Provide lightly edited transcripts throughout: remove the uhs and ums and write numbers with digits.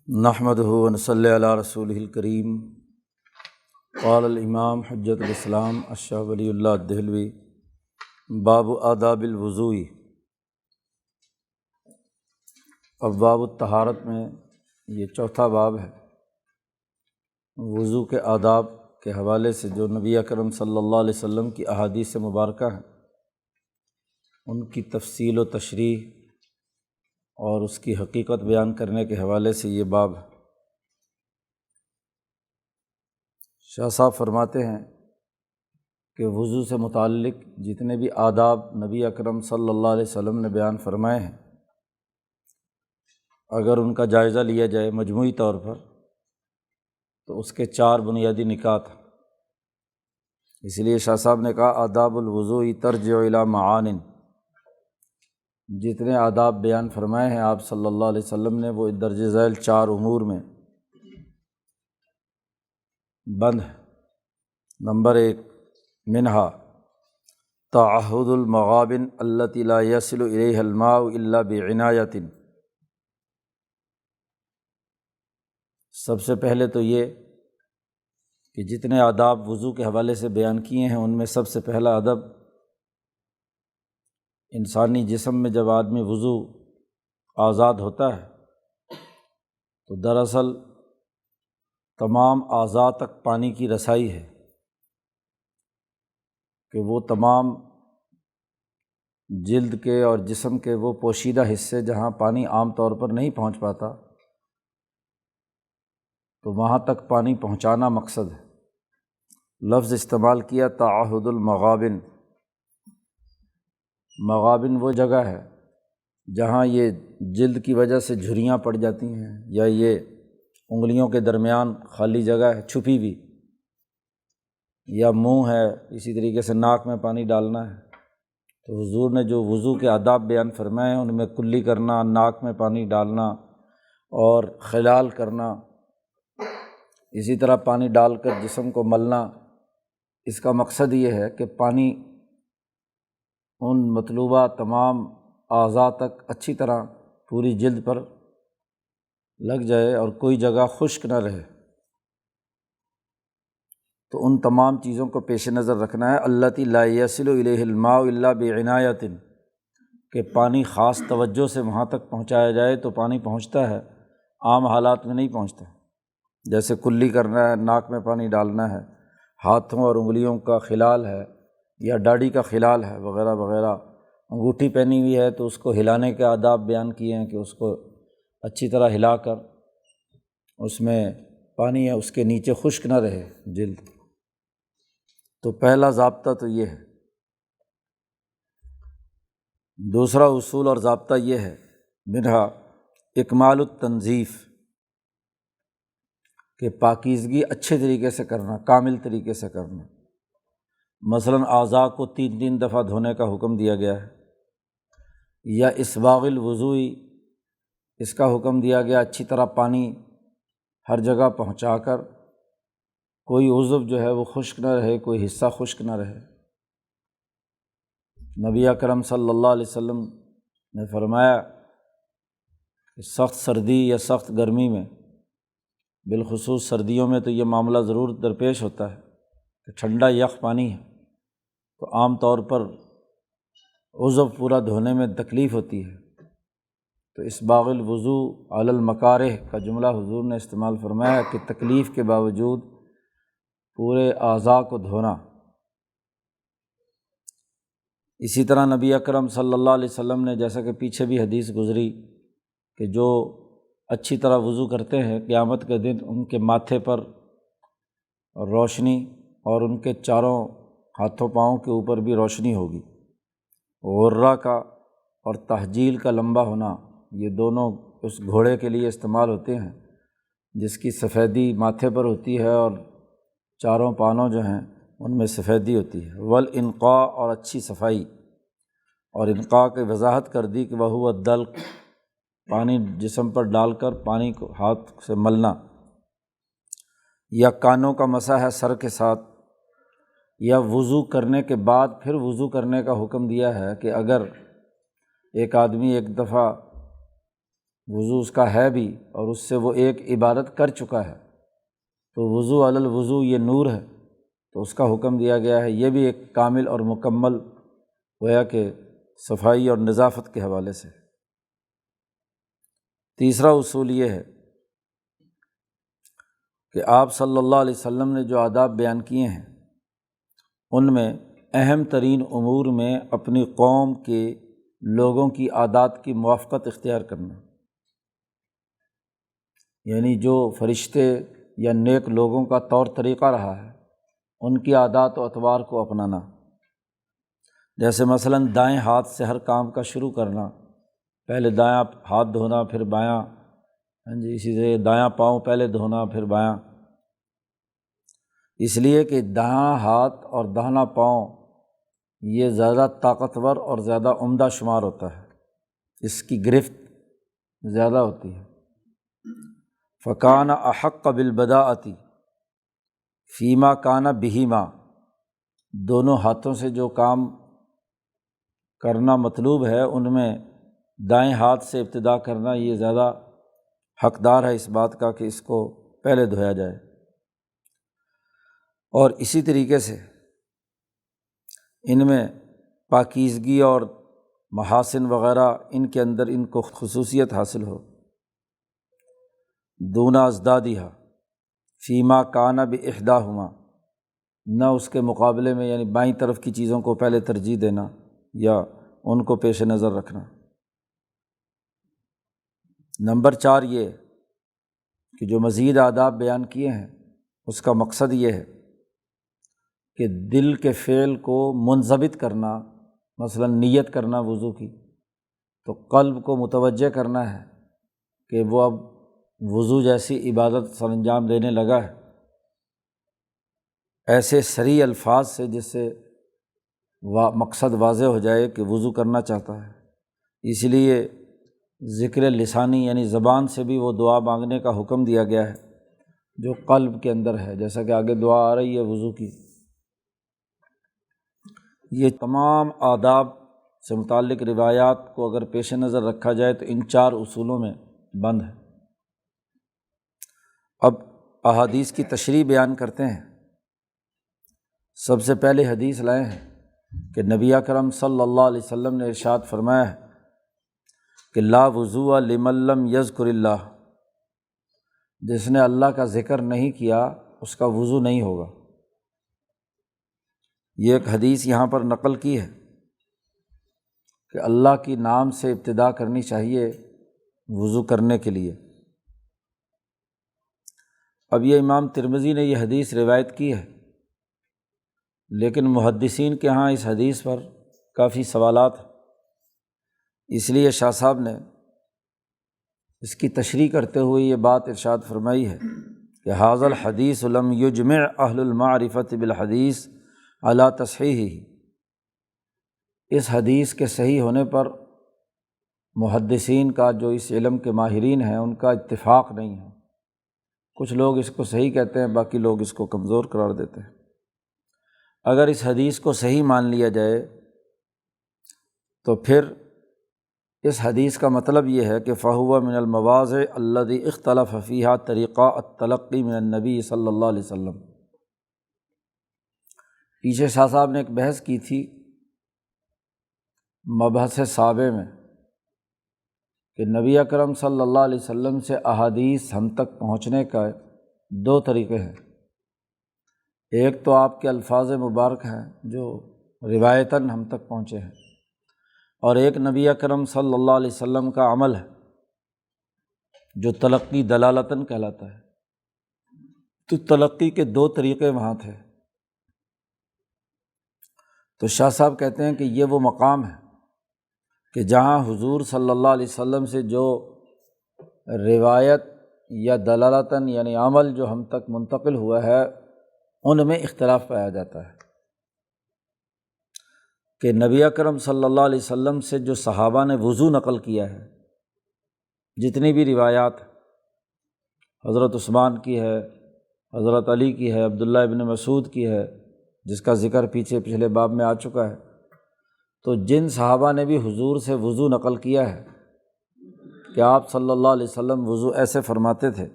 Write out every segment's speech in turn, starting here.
نحمدہ و نصلی علی رسولہ الکریم۔ قال الامام حجۃ الاسلام الشاہ ولی اللہ دہلوی باب آداب الوضوء۔ ابواب الطہارت میں یہ چوتھا باب ہے۔ وضو کے آداب کے حوالے سے جو نبی اکرم صلی اللہ علیہ وسلم کی احادیث مبارکہ ہیں ان کی تفصیل و تشریح اور اس کی حقیقت بیان کرنے کے حوالے سے یہ باب ہے۔ شاہ صاحب فرماتے ہیں کہ وضو سے متعلق جتنے بھی آداب نبی اکرم صلی اللہ علیہ وسلم نے بیان فرمائے ہیں، اگر ان کا جائزہ لیا جائے مجموعی طور پر تو اس کے 4 بنیادی نکات ہیں۔ اس لیے شاہ صاحب نے کہا آداب الوضوء ترجع الی معان۔ جتنے آداب بیان فرمائے ہیں آپ صلی اللہ علیہ وسلم نے وہ درج ذیل 4 امور میں بند ہے۔ نمبر 1، منہا تعہد المغابن التی لا یصل الیہا الماء الا بعنایۃ۔ سب سے پہلے تو یہ کہ جتنے آداب وضو کے حوالے سے بیان کیے ہیں ان میں سب سے پہلا ادب، انسانی جسم میں جب آدمی وضو آزاد ہوتا ہے تو دراصل تمام اعضاء تک پانی کی رسائی ہے کہ وہ تمام جلد کے اور جسم کے وہ پوشیدہ حصے جہاں پانی عام طور پر نہیں پہنچ پاتا تو وہاں تک پانی پہنچانا مقصد ہے۔ لفظ استعمال کیا تعہد المغابن۔ مغابن وہ جگہ ہے جہاں یہ جلد کی وجہ سے جھریاں پڑ جاتی ہیں یا یہ انگلیوں کے درمیان خالی جگہ ہے چھپی ہوئی، یا منہ ہے، اسی طریقے سے ناک میں پانی ڈالنا ہے۔ تو حضور نے جو وضو کے آداب بیان فرمائے ہیں ان میں کلی کرنا، ناک میں پانی ڈالنا اور خلال کرنا، اسی طرح پانی ڈال کر جسم کو ملنا، اس کا مقصد یہ ہے کہ پانی ان مطلوبہ تمام اعضاء تک اچھی طرح پوری جلد پر لگ جائے اور کوئی جگہ خشک نہ رہے۔ تو ان تمام چیزوں کو پیش نظر رکھنا ہے۔ التی لا یصل الیہ الماء الا بعنایۃ، کہ پانی خاص توجہ سے وہاں تک پہنچایا جائے تو پانی پہنچتا ہے، عام حالات میں نہیں پہنچتا۔ جیسے کلی کرنا ہے، ناک میں پانی ڈالنا ہے، ہاتھوں اور انگلیوں کا خلال ہے یا داڑھی کا خلال ہے وغیرہ وغیرہ۔ انگوٹھی پہنی ہوئی ہے تو اس کو ہلانے کے آداب بیان کیے ہیں کہ اس کو اچھی طرح ہلا کر اس میں پانی ہے اس کے نیچے خشک نہ رہے جلد۔ تو پہلا ضابطہ تو یہ ہے۔ دوسرا اصول اور ضابطہ یہ ہے، منہا اکمال التنظیف، کہ پاکیزگی اچھے طریقے سے کرنا، کامل طریقے سے کرنا۔ مثلاً اعضاء کو 3 دفعہ دھونے کا حکم دیا گیا ہے، یا اسباغ الوضوء، اس کا حکم دیا گیا اچھی طرح پانی ہر جگہ پہنچا کر کوئی عضو جو ہے وہ خشک نہ رہے، کوئی حصہ خشک نہ رہے۔ نبی اکرم صلی اللہ علیہ وسلم نے فرمایا کہ سخت سردی یا سخت گرمی میں، بالخصوص سردیوں میں تو یہ معاملہ ضرور درپیش ہوتا ہے کہ ٹھنڈا یخ پانی ہے تو عام طور پر عضو پورا دھونے میں تکلیف ہوتی ہے۔ تو اسباغ الوضوء علی المکارہ کا جملہ حضور نے استعمال فرمایا کہ تکلیف کے باوجود پورے اعضاء کو دھونا۔ اسی طرح نبی اکرم صلی اللہ علیہ وسلم نے، جیسا کہ پیچھے بھی حدیث گزری، کہ جو اچھی طرح وضو کرتے ہیں قیامت کے دن ان کے ماتھے پر روشنی اور ان کے چاروں ہاتھوں پاؤں کے اوپر بھی روشنی ہوگی۔ غرہ کا اور تحجیل کا لمبا ہونا، یہ دونوں اس گھوڑے کے لیے استعمال ہوتے ہیں جس کی سفیدی ماتھے پر ہوتی ہے اور چاروں پانوں جو ہیں ان میں سفیدی ہوتی ہے۔ والانقاء، اور اچھی صفائی، اور انقاء کی وضاحت کر دی کہ وہو الدلق، پانی جسم پر ڈال کر پانی کو ہاتھ سے ملنا، یا کانوں کا مسح ہے سر کے ساتھ، یا وضو کرنے کے بعد پھر وضو کرنے کا حکم دیا ہے کہ اگر ایک آدمی ایک دفعہ وضو اس کا ہے بھی اور اس سے وہ ایک عبادت کر چکا ہے، تو وضو علی الوضو یہ نور ہے، تو اس کا حکم دیا گیا ہے، یہ بھی ایک کامل اور مکمل گویا کہ صفائی اور نظافت کے حوالے سے۔ تیسرا اصول یہ ہے کہ آپ صلی اللہ علیہ وسلم نے جو آداب بیان کیے ہیں ان میں اہم ترین امور میں اپنی قوم کے لوگوں کی عادات کی موافقت اختیار کرنا، یعنی جو فرشتے یا نیک لوگوں کا طور طریقہ رہا ہے ان کی عادات و اطوار کو اپنانا، جیسے مثلاً دائیں ہاتھ سے ہر کام کا شروع کرنا، پہلے دایاں ہاتھ دھونا پھر بایاں، اسی سے دایاں پاؤں پہلے دھونا پھر بایاں، اس لیے کہ دایاں ہاتھ اور داہنا پاؤں یہ زیادہ طاقتور اور زیادہ عمدہ شمار ہوتا ہے، اس کی گرفت زیادہ ہوتی ہے۔ فکان احق بالبداءۃ فیما کان بہما، دونوں ہاتھوں سے جو کام کرنا مطلوب ہے ان میں دائیں ہاتھ سے ابتدا کرنا یہ زیادہ حقدار ہے اس بات کا کہ اس کو پہلے دھویا جائے۔ اور اسی طریقے سے ان میں پاکیزگی اور محاسن وغیرہ ان کے اندر ان کو خصوصیت حاصل ہو، دون ازدادها فیما کان باحداہما، نہ اس کے مقابلے میں یعنی بائیں طرف کی چیزوں کو پہلے ترجیح دینا یا ان کو پیش نظر رکھنا۔ نمبر 4 یہ کہ جو مزید آداب بیان کیے ہیں اس کا مقصد یہ ہے کہ دل کے فعل کو منضبط کرنا، مثلا نیت کرنا وضو کی، تو قلب کو متوجہ کرنا ہے کہ وہ اب وضو جیسی عبادت سر انجام دینے لگا ہے، ایسے صریح الفاظ سے جس سے مقصد واضح ہو جائے کہ وضو کرنا چاہتا ہے۔ اس لیے ذکر لسانی یعنی زبان سے بھی وہ دعا مانگنے کا حکم دیا گیا ہے جو قلب کے اندر ہے، جیسا کہ آگے دعا آ رہی ہے وضو کی۔ یہ تمام آداب سے متعلق روایات کو اگر پیش نظر رکھا جائے تو ان 4 اصولوں میں بند ہے۔ اب احادیث کی تشریح بیان کرتے ہیں۔ سب سے پہلے حدیث لائے ہیں کہ نبی اکرم صلی اللہ علیہ وسلم نے ارشاد فرمایا ہے کہ لا وضوء لمن لم یذکر اللہ، جس نے اللہ کا ذکر نہیں کیا اس کا وضو نہیں ہوگا۔ یہ ایک حدیث یہاں پر نقل کی ہے کہ اللہ کی نام سے ابتدا کرنی چاہیے وضو کرنے کے لیے۔ اب یہ امام ترمذی نے یہ حدیث روایت کی ہے، لیکن محدثین کے ہاں اس حدیث پر کافی سوالات ہیں، اس لیے شاہ صاحب نے اس کی تشریح کرتے ہوئے یہ بات ارشاد فرمائی ہے کہ ھذا الحدیث لم یجمع اہل المعرفۃ بالحدیث علی تصحیحہ، اس حدیث کے صحیح ہونے پر محدثین کا جو اس علم کے ماہرین ہیں ان کا اتفاق نہیں ہے، کچھ لوگ اس کو صحیح کہتے ہیں، باقی لوگ اس کو کمزور قرار دیتے ہیں۔ اگر اس حدیث کو صحیح مان لیا جائے تو پھر اس حدیث کا مطلب یہ ہے کہ فَهُوَ مِنَ الْمَوَاضِعِ الَّتِي اخْتَلَفَ فِيهَا طریقہ التلقی من النبی صلی اللہ علیہ وسلم۔ پیچھے شاہ صاحب نے ایک بحث کی تھی مبحث سابع میں کہ نبی اکرم صلی اللہ علیہ وسلم سے احادیث ہم تک پہنچنے کا 2 طریقے ہیں، ایک تو آپ کے الفاظ مبارک ہیں جو روایتاً ہم تک پہنچے ہیں، اور ایک نبی اکرم صلی اللہ علیہ وسلم کا عمل ہے جو تلقی دلالتاً کہلاتا ہے۔ تو تلقی کے 2 طریقے وہاں تھے۔ تو شاہ صاحب کہتے ہیں کہ یہ وہ مقام ہے کہ جہاں حضور صلی اللہ علیہ وسلم سے جو روایت یا دلالتاً یعنی عمل جو ہم تک منتقل ہوا ہے ان میں اختلاف پایا جاتا ہے، کہ نبی اکرم صلی اللہ علیہ وسلم سے جو صحابہ نے وضو نقل کیا ہے، جتنی بھی روایات حضرت عثمان کی ہے، حضرت علی کی ہے، عبداللہ ابن مسعود کی ہے جس کا ذکر پچھلے باب میں آ چکا ہے، تو جن صحابہ نے بھی حضور سے وضو نقل کیا ہے کہ آپ صلی اللہ علیہ وسلم وضو ایسے فرماتے تھے،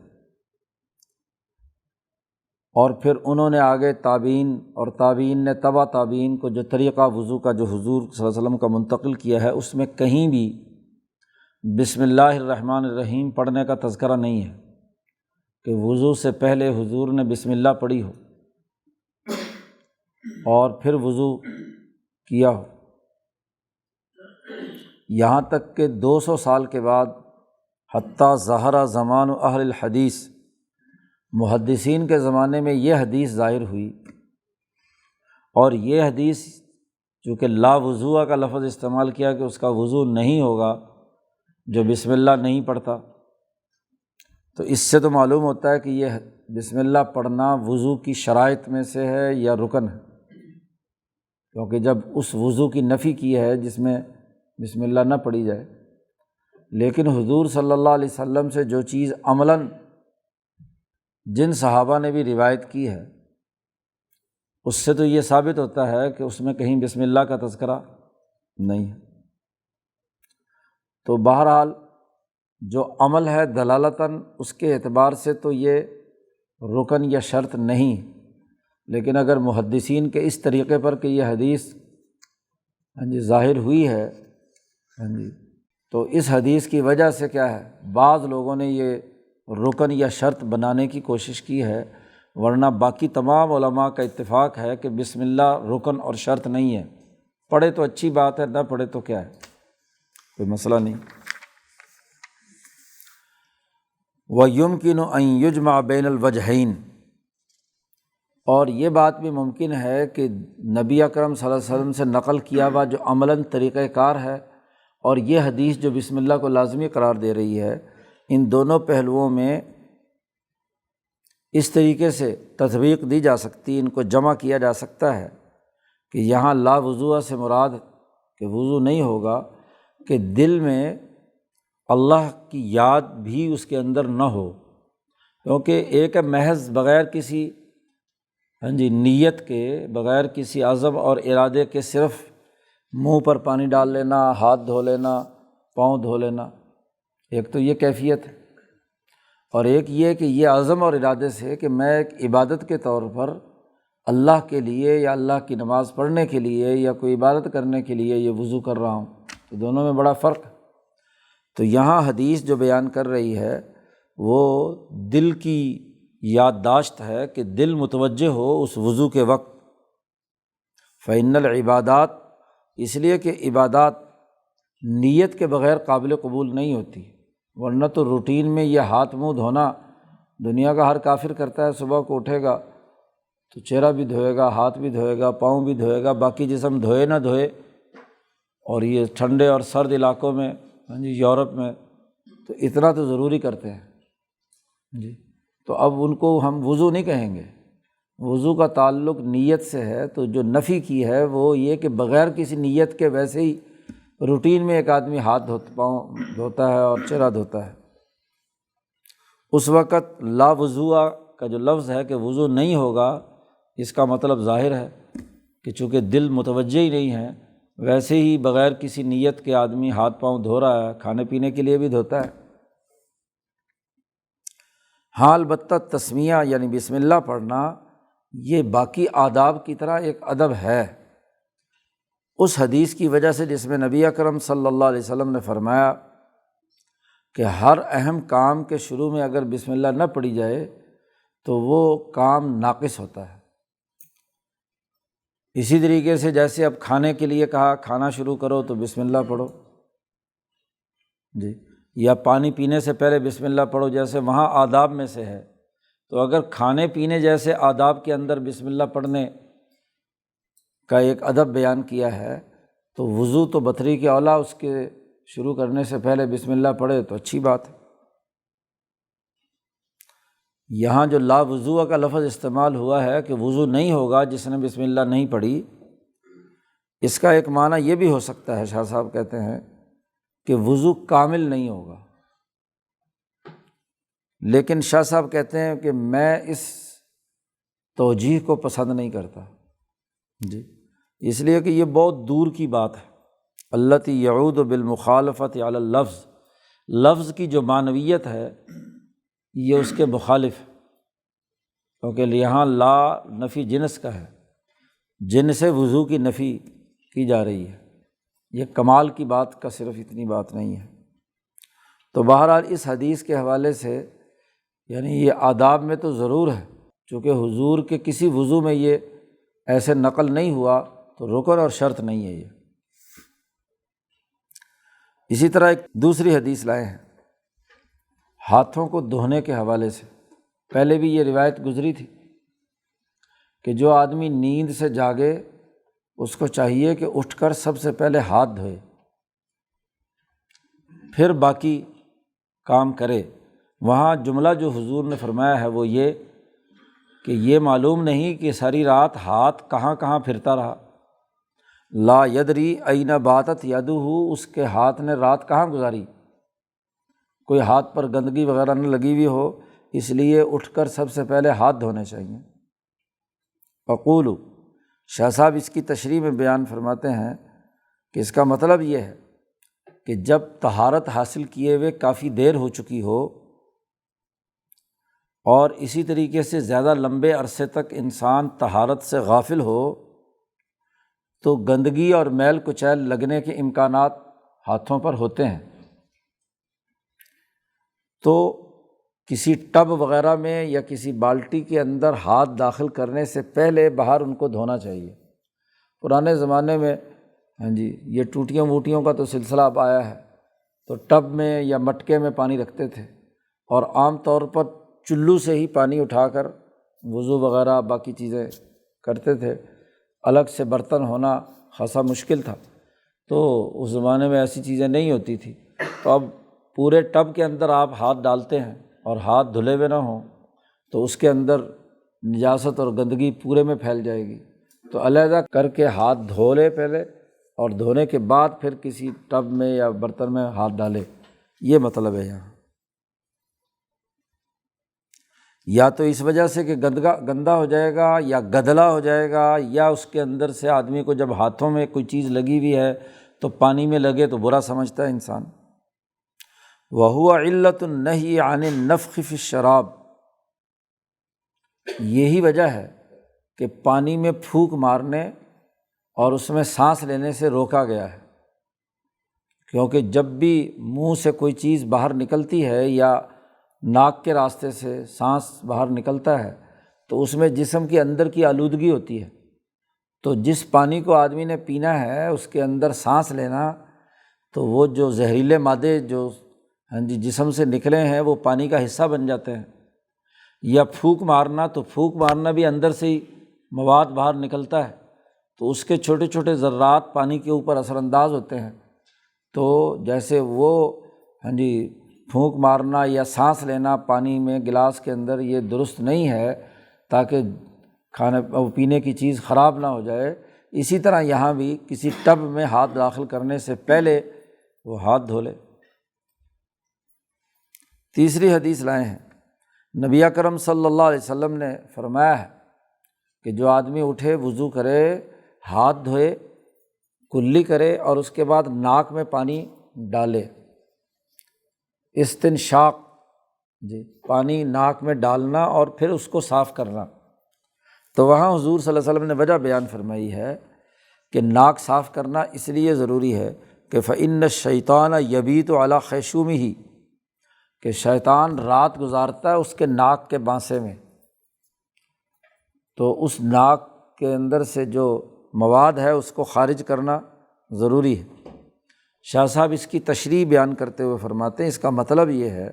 اور پھر انہوں نے آگے تابعین اور تابعین نے تبع تابعین کو جو طریقہ وضو کا جو حضور صلی اللہ علیہ وسلم کا منتقل کیا ہے، اس میں کہیں بھی بسم اللہ الرحمن الرحیم پڑھنے کا تذکرہ نہیں ہے کہ وضو سے پہلے حضور نے بسم اللہ پڑھی ہو اور پھر وضو کیا ہو۔ یہاں تک کہ 200 سال کے بعد حتیٰ ظہر زمان اہل الحدیث، محدثین کے زمانے میں یہ حدیث ظاہر ہوئی، اور یہ حدیث چونکہ لا وضوء کا لفظ استعمال کیا کہ اس کا وضو نہیں ہوگا جو بسم اللہ نہیں پڑھتا، تو اس سے تو معلوم ہوتا ہے کہ یہ بسم اللہ پڑھنا وضو کی شرائط میں سے ہے یا رکن ہے، کیونکہ جب اس وضو کی نفی کی ہے جس میں بسم اللہ نہ پڑھی جائے۔ لیکن حضور صلی اللہ علیہ وسلم سے جو چیز عملاً جن صحابہ نے بھی روایت کی ہے، اس سے تو یہ ثابت ہوتا ہے کہ اس میں کہیں بسم اللہ کا تذکرہ نہیں ہے۔ تو بہرحال جو عمل ہے دلالتاً اس کے اعتبار سے تو یہ رکن یا شرط نہیں، لیکن اگر محدثین کے اس طریقے پر کہ یہ حدیث ظاہر ہوئی ہے، تو اس حدیث کی وجہ سے کیا ہے، بعض لوگوں نے یہ رکن یا شرط بنانے کی کوشش کی ہے، ورنہ باقی تمام علماء کا اتفاق ہے کہ بسم اللہ رکن اور شرط نہیں ہے، پڑھے تو اچھی بات ہے، نہ پڑھے تو کیا ہے، کوئی مسئلہ نہیں۔ وَيُمْكِنُ أَن يُجْمَعَ بَيْنَ الْوَجْهَيْنِ، اور یہ بات بھی ممکن ہے کہ نبی اکرم صلی اللہ علیہ وسلم سے نقل کیا ہوا جو عملاً طریقہ کار ہے، اور یہ حدیث جو بسم اللہ کو لازمی قرار دے رہی ہے، ان دونوں پہلوؤں میں اس طریقے سے تطبیق دی جا سکتی، ان کو جمع کیا جا سکتا ہے کہ یہاں لا وضوء سے مراد کہ وضو نہیں ہوگا کہ دل میں اللہ کی یاد بھی اس کے اندر نہ ہو، کیونکہ ایک محض بغیر کسی نیت کے، بغیر کسی عزم اور ارادے کے صرف منہ پر پانی ڈال لینا، ہاتھ دھو لینا، پاؤں دھو لینا، ایک تو یہ کیفیت ہے، اور ایک یہ کہ یہ عزم اور ارادے سے کہ میں ایک عبادت کے طور پر اللہ کے لیے یا اللہ کی نماز پڑھنے کے لیے یا کوئی عبادت کرنے کے لیے یہ وضو کر رہا ہوں، تو دونوں میں بڑا فرق ہے۔ تو یہاں حدیث جو بیان کر رہی ہے وہ دل کی یادداشت ہے کہ دل متوجہ ہو اس وضو کے وقت۔ فإن العبادات، اس لیے کہ عبادات نیت کے بغیر قابل قبول نہیں ہوتی، ورنہ تو روٹین میں یہ ہاتھ منہ دھونا دنیا کا ہر کافر کرتا ہے، صبح کو اٹھے گا تو چہرہ بھی دھوئے گا، ہاتھ بھی دھوئے گا، پاؤں بھی دھوئے گا، باقی جسم دھوئے نہ دھوئے، اور یہ ٹھنڈے اور سرد علاقوں میں یورپ میں تو اتنا تو ضروری کرتے ہیں تو اب ان کو ہم وضو نہیں کہیں گے، وضو کا تعلق نیت سے ہے، تو جو نفی کی ہے وہ یہ کہ بغیر کسی نیت کے ویسے ہی روٹین میں ایک آدمی ہاتھ پاؤں دھوتا ہے اور چہرہ دھوتا ہے، اس وقت لا وضوء کا جو لفظ ہے کہ وضو نہیں ہوگا، اس کا مطلب ظاہر ہے کہ چونکہ دل متوجہ ہی نہیں ہے، ویسے ہی بغیر کسی نیت کے آدمی ہاتھ پاؤں دھو رہا ہے، کھانے پینے کے لیے بھی دھوتا ہے۔ ہاں البتہ تسمیہ یعنی بسم اللہ پڑھنا یہ باقی آداب کی طرح ایک ادب ہے، اس حدیث کی وجہ سے جس میں نبی اکرم صلی اللہ علیہ وسلم نے فرمایا کہ ہر اہم کام کے شروع میں اگر بسم اللہ نہ پڑھی جائے تو وہ کام ناقص ہوتا ہے۔ اسی طریقے سے جیسے اب کھانے کے لیے کہا کھانا شروع کرو تو بسم اللہ پڑھو، یا پانی پینے سے پہلے بسم اللہ پڑھو، جیسے وہاں آداب میں سے ہے، تو اگر کھانے پینے جیسے آداب کے اندر بسم اللہ پڑھنے کا ایک ادب بیان کیا ہے، تو وضو تو بطری کے اولا اس کے شروع کرنے سے پہلے بسم اللہ پڑھے تو اچھی بات ہے۔ یہاں جو لا وضوء کا لفظ استعمال ہوا ہے کہ وضو نہیں ہوگا جس نے بسم اللہ نہیں پڑھی، اس کا ایک معنی یہ بھی ہو سکتا ہے، شاہ صاحب کہتے ہیں کہ وضو کامل نہیں ہوگا، لیکن شاہ صاحب کہتے ہیں کہ میں اس توجیہ کو پسند نہیں کرتا، اس لیے کہ یہ بہت دور کی بات ہے۔ التی یعود بالمخالفت علی اللفظ، لفظ کی جو معنویت ہے یہ اس کے مخالف ہے، کیونکہ یہاں لا نفی جنس کا ہے، جن سے وضو کی نفی کی جا رہی ہے، یہ کمال کی بات کا صرف اتنی بات نہیں ہے۔ تو بہرحال اس حدیث کے حوالے سے یعنی یہ آداب میں تو ضرور ہے، چونکہ حضور کے کسی وضو میں یہ ایسے نقل نہیں ہوا تو رکن اور شرط نہیں ہے یہ۔ اسی طرح ایک دوسری حدیث لائے ہیں ہاتھوں کو دھونے کے حوالے سے، پہلے بھی یہ روایت گزری تھی کہ جو آدمی نیند سے جاگے اس کو چاہیے کہ اٹھ کر سب سے پہلے ہاتھ دھوئے، پھر باقی کام کرے۔ وہاں جملہ جو حضور نے فرمایا ہے وہ یہ کہ یہ معلوم نہیں کہ ساری رات ہاتھ کہاں کہاں پھرتا رہا، لا یدری این باتت یدہ، اس کے ہاتھ نے رات کہاں گزاری، کوئی ہاتھ پر گندگی وغیرہ نہ لگی ہوئی ہو، اس لیے اٹھ کر سب سے پہلے ہاتھ دھونے چاہیے۔ فقولوا، شاہ صاحب اس کی تشریح میں بیان فرماتے ہیں کہ اس کا مطلب یہ ہے کہ جب طہارت حاصل کیے ہوئے کافی دیر ہو چکی ہو اور اسی طریقے سے زیادہ لمبے عرصے تک انسان طہارت سے غافل ہو تو گندگی اور میل کچیل لگنے کے امکانات ہاتھوں پر ہوتے ہیں، تو کسی ٹب وغیرہ میں یا کسی بالٹی کے اندر ہاتھ داخل کرنے سے پہلے باہر ان کو دھونا چاہیے۔ پرانے زمانے میں یہ ٹوٹیوں ووٹیوں کا تو سلسلہ اب آیا ہے، تو ٹب میں یا مٹکے میں پانی رکھتے تھے اور عام طور پر چلو سے ہی پانی اٹھا کر وضو وغیرہ باقی چیزیں کرتے تھے، الگ سے برتن ہونا خاصا مشکل تھا، تو اس زمانے میں ایسی چیزیں نہیں ہوتی تھی، تو اب پورے ٹب کے اندر آپ ہاتھ ڈالتے ہیں اور ہاتھ دھلے ہوئے نہ ہوں تو اس کے اندر نجاست اور گندگی پورے میں پھیل جائے گی، تو علیحدہ کر کے ہاتھ دھو لے پہلے اور دھونے کے بعد پھر کسی ٹب میں یا برتن میں ہاتھ ڈالے، یہ مطلب ہے یہاں۔ یا تو اس وجہ سے کہ گندا ہو جائے گا یا گدلا ہو جائے گا، یا اس کے اندر سے آدمی کو جب ہاتھوں میں کوئی چیز لگی ہوئی ہے تو پانی میں لگے تو برا سمجھتا ہے انسان۔ وَهُوَ عِلَّةُ النَّهْيِ عَنِ النَّفْخِ فِي الشَّرَابِ، یہی وجہ ہے کہ پانی میں پھونک مارنے اور اس میں سانس لینے سے روکا گیا ہے، کیونکہ جب بھی منہ سے کوئی چیز باہر نکلتی ہے یا ناک کے راستے سے سانس باہر نکلتا ہے تو اس میں جسم کے اندر کی آلودگی ہوتی ہے، تو جس پانی کو آدمی نے پینا ہے اس کے اندر سانس لینا، تو وہ جو زہریلے مادے جو جسم سے نکلے ہیں وہ پانی کا حصہ بن جاتے ہیں، یا پھونک مارنا، تو پھونک مارنا بھی اندر سے ہی مواد باہر نکلتا ہے، تو اس کے چھوٹے چھوٹے ذرات پانی کے اوپر اثر انداز ہوتے ہیں، تو جیسے وہ پھونک مارنا یا سانس لینا پانی میں گلاس کے اندر یہ درست نہیں ہے تاکہ کھانے پینے کی چیز خراب نہ ہو جائے، اسی طرح یہاں بھی کسی ٹب میں ہاتھ داخل کرنے سے پہلے وہ ہاتھ دھو لے۔ تیسری حدیث لائے ہیں، نبی اکرم صلی اللہ علیہ وسلم نے فرمایا ہے کہ جو آدمی اٹھے وضو کرے، ہاتھ دھوئے، کلی کرے اور اس کے بعد ناک میں پانی ڈالے، استنشاق، پانی ناک میں ڈالنا اور پھر اس کو صاف کرنا، تو وہاں حضور صلی اللہ علیہ وسلم نے وجہ بیان فرمائی ہے کہ ناک صاف کرنا اس لیے ضروری ہے کہ فإن الشیطان یبیت علی خیشومہ، کہ شیطان رات گزارتا ہے اس کے ناک کے بانسے میں، تو اس ناک کے اندر سے جو مواد ہے اس کو خارج کرنا ضروری ہے۔ شاہ صاحب اس کی تشریح بیان کرتے ہوئے فرماتے ہیں اس کا مطلب یہ ہے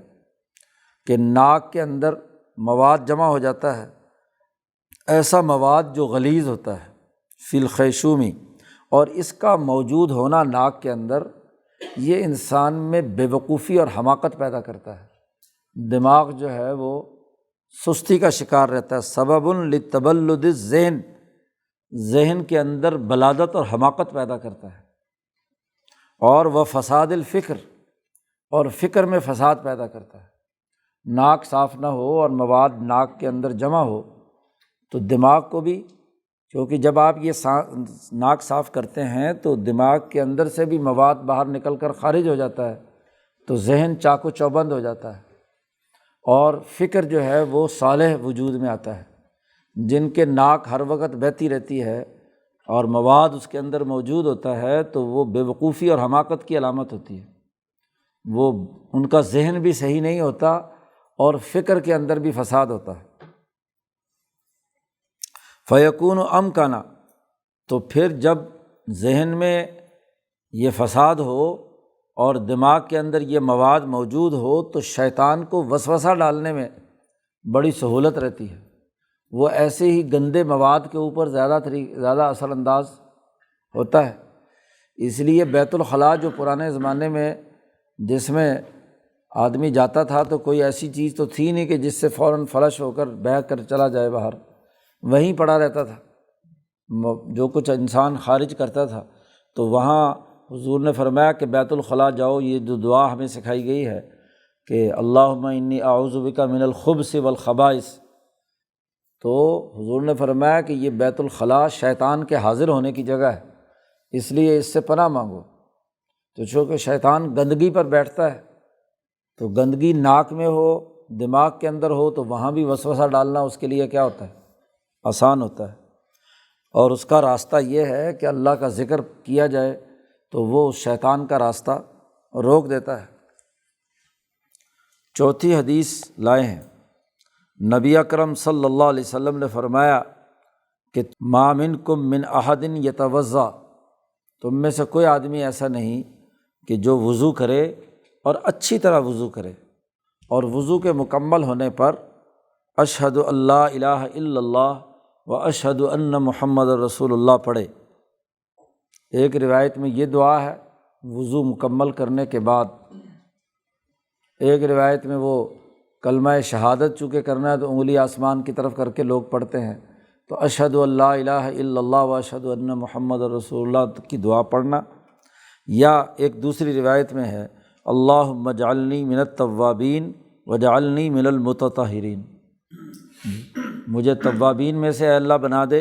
کہ ناک کے اندر مواد جمع ہو جاتا ہے، ایسا مواد جو غلیظ ہوتا ہے فی الخیشومی، اور اس کا موجود ہونا ناک کے اندر یہ انسان میں بے وقوفی اور حماقت پیدا کرتا ہے، دماغ جو ہے وہ سستی کا شکار رہتا ہے، سبب لتبلد الذہن، ذہن کے اندر بلادت اور حماقت پیدا کرتا ہے، اور وہ فساد الفکر، اور فکر میں فساد پیدا کرتا ہے۔ ناک صاف نہ ہو اور مواد ناک کے اندر جمع ہو تو دماغ کو بھی، کیونکہ جب آپ یہ ناک صاف کرتے ہیں تو دماغ کے اندر سے بھی مواد باہر نکل کر خارج ہو جاتا ہے، تو ذہن چاق و چوبند ہو جاتا ہے، اور فکر جو ہے وہ صالح وجود میں آتا ہے۔ جن کے ناک ہر وقت بہتی رہتی ہے اور مواد اس کے اندر موجود ہوتا ہے تو وہ بے وقوفی اور حماقت کی علامت ہوتی ہے، وہ ان کا ذہن بھی صحیح نہیں ہوتا اور فکر کے اندر بھی فساد ہوتا ہے۔ فیکون امکنا، تو پھر جب ذہن میں یہ فساد ہو اور دماغ کے اندر یہ مواد موجود ہو تو شیطان کو وسوسہ ڈالنے میں بڑی سہولت رہتی ہے، وہ ایسے ہی گندے مواد کے اوپر زیادہ اثر انداز ہوتا ہے۔ اس لیے بیت الخلاء جو پرانے زمانے میں جس میں آدمی جاتا تھا تو کوئی ایسی چیز تو تھی نہیں کہ جس سے فوراً فلش ہو کر بہہ کر چلا جائے باہر، وہیں پڑا رہتا تھا، جو کچھ انسان خارج کرتا تھا۔ تو وہاں حضور نے فرمایا کہ بیت الخلاء جاؤ، یہ جو دعا ہمیں سکھائی گئی ہے کہ اللہم انی اعوذ بک من الخبث والخبائث، تو حضور نے فرمایا کہ یہ بیت الخلاء شیطان کے حاضر ہونے کی جگہ ہے، اس لیے اس سے پناہ مانگو۔ تو چونکہ شیطان گندگی پر بیٹھتا ہے، تو گندگی ناک میں ہو، دماغ کے اندر ہو، تو وہاں بھی وسوسہ ڈالنا اس کے لیے کیا ہوتا ہے؟ آسان ہوتا ہے۔ اور اس کا راستہ یہ ہے کہ اللہ کا ذکر کیا جائے تو وہ شیطان کا راستہ روک دیتا ہے۔ چوتھی حدیث لائے ہیں، نبی اکرم صلی اللہ علیہ وسلم نے فرمایا کہ ما منکم من احد یتوضا، تم میں سے کوئی آدمی ایسا نہیں کہ جو وضو کرے اور اچھی طرح وضو کرے، اور وضو کے مکمل ہونے پر اشہد اللہ الہ الا اللہ و اشہد ان محمد رسول اللہ پڑھے۔ ایک روایت میں یہ دعا ہے وضو مکمل کرنے کے بعد، ایک روایت میں وہ کلمہ شہادت چونکہ کرنا ہے تو انگلی آسمان کی طرف کر کے لوگ پڑھتے ہیں، تو اشہد اللہ الہ الا اللہ و اشہد ان محمد رسول اللہ کی دعا پڑھنا۔ یا ایک دوسری روایت میں ہے اللہم اجعلنی من التوابین واجعلنی من المتطہرین، مجھے توابین میں سے اے اللہ بنا دے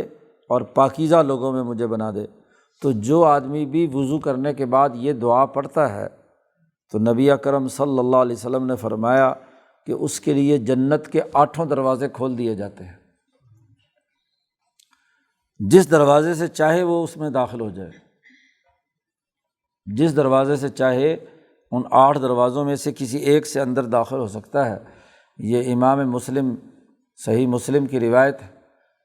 اور پاکیزہ لوگوں میں مجھے بنا دے۔ تو جو آدمی بھی وضو کرنے کے بعد یہ دعا پڑھتا ہے تو نبی اکرم صلی اللہ علیہ وسلم نے فرمایا کہ اس کے لیے جنت کے 8 دروازے کھول دیے جاتے ہیں، جس دروازے سے چاہے وہ اس میں داخل ہو جائے، جس دروازے سے چاہے ان 8 دروازوں میں سے کسی ایک سے اندر داخل ہو سکتا ہے۔ یہ امام مسلم صحیح مسلم کی روایت ہے۔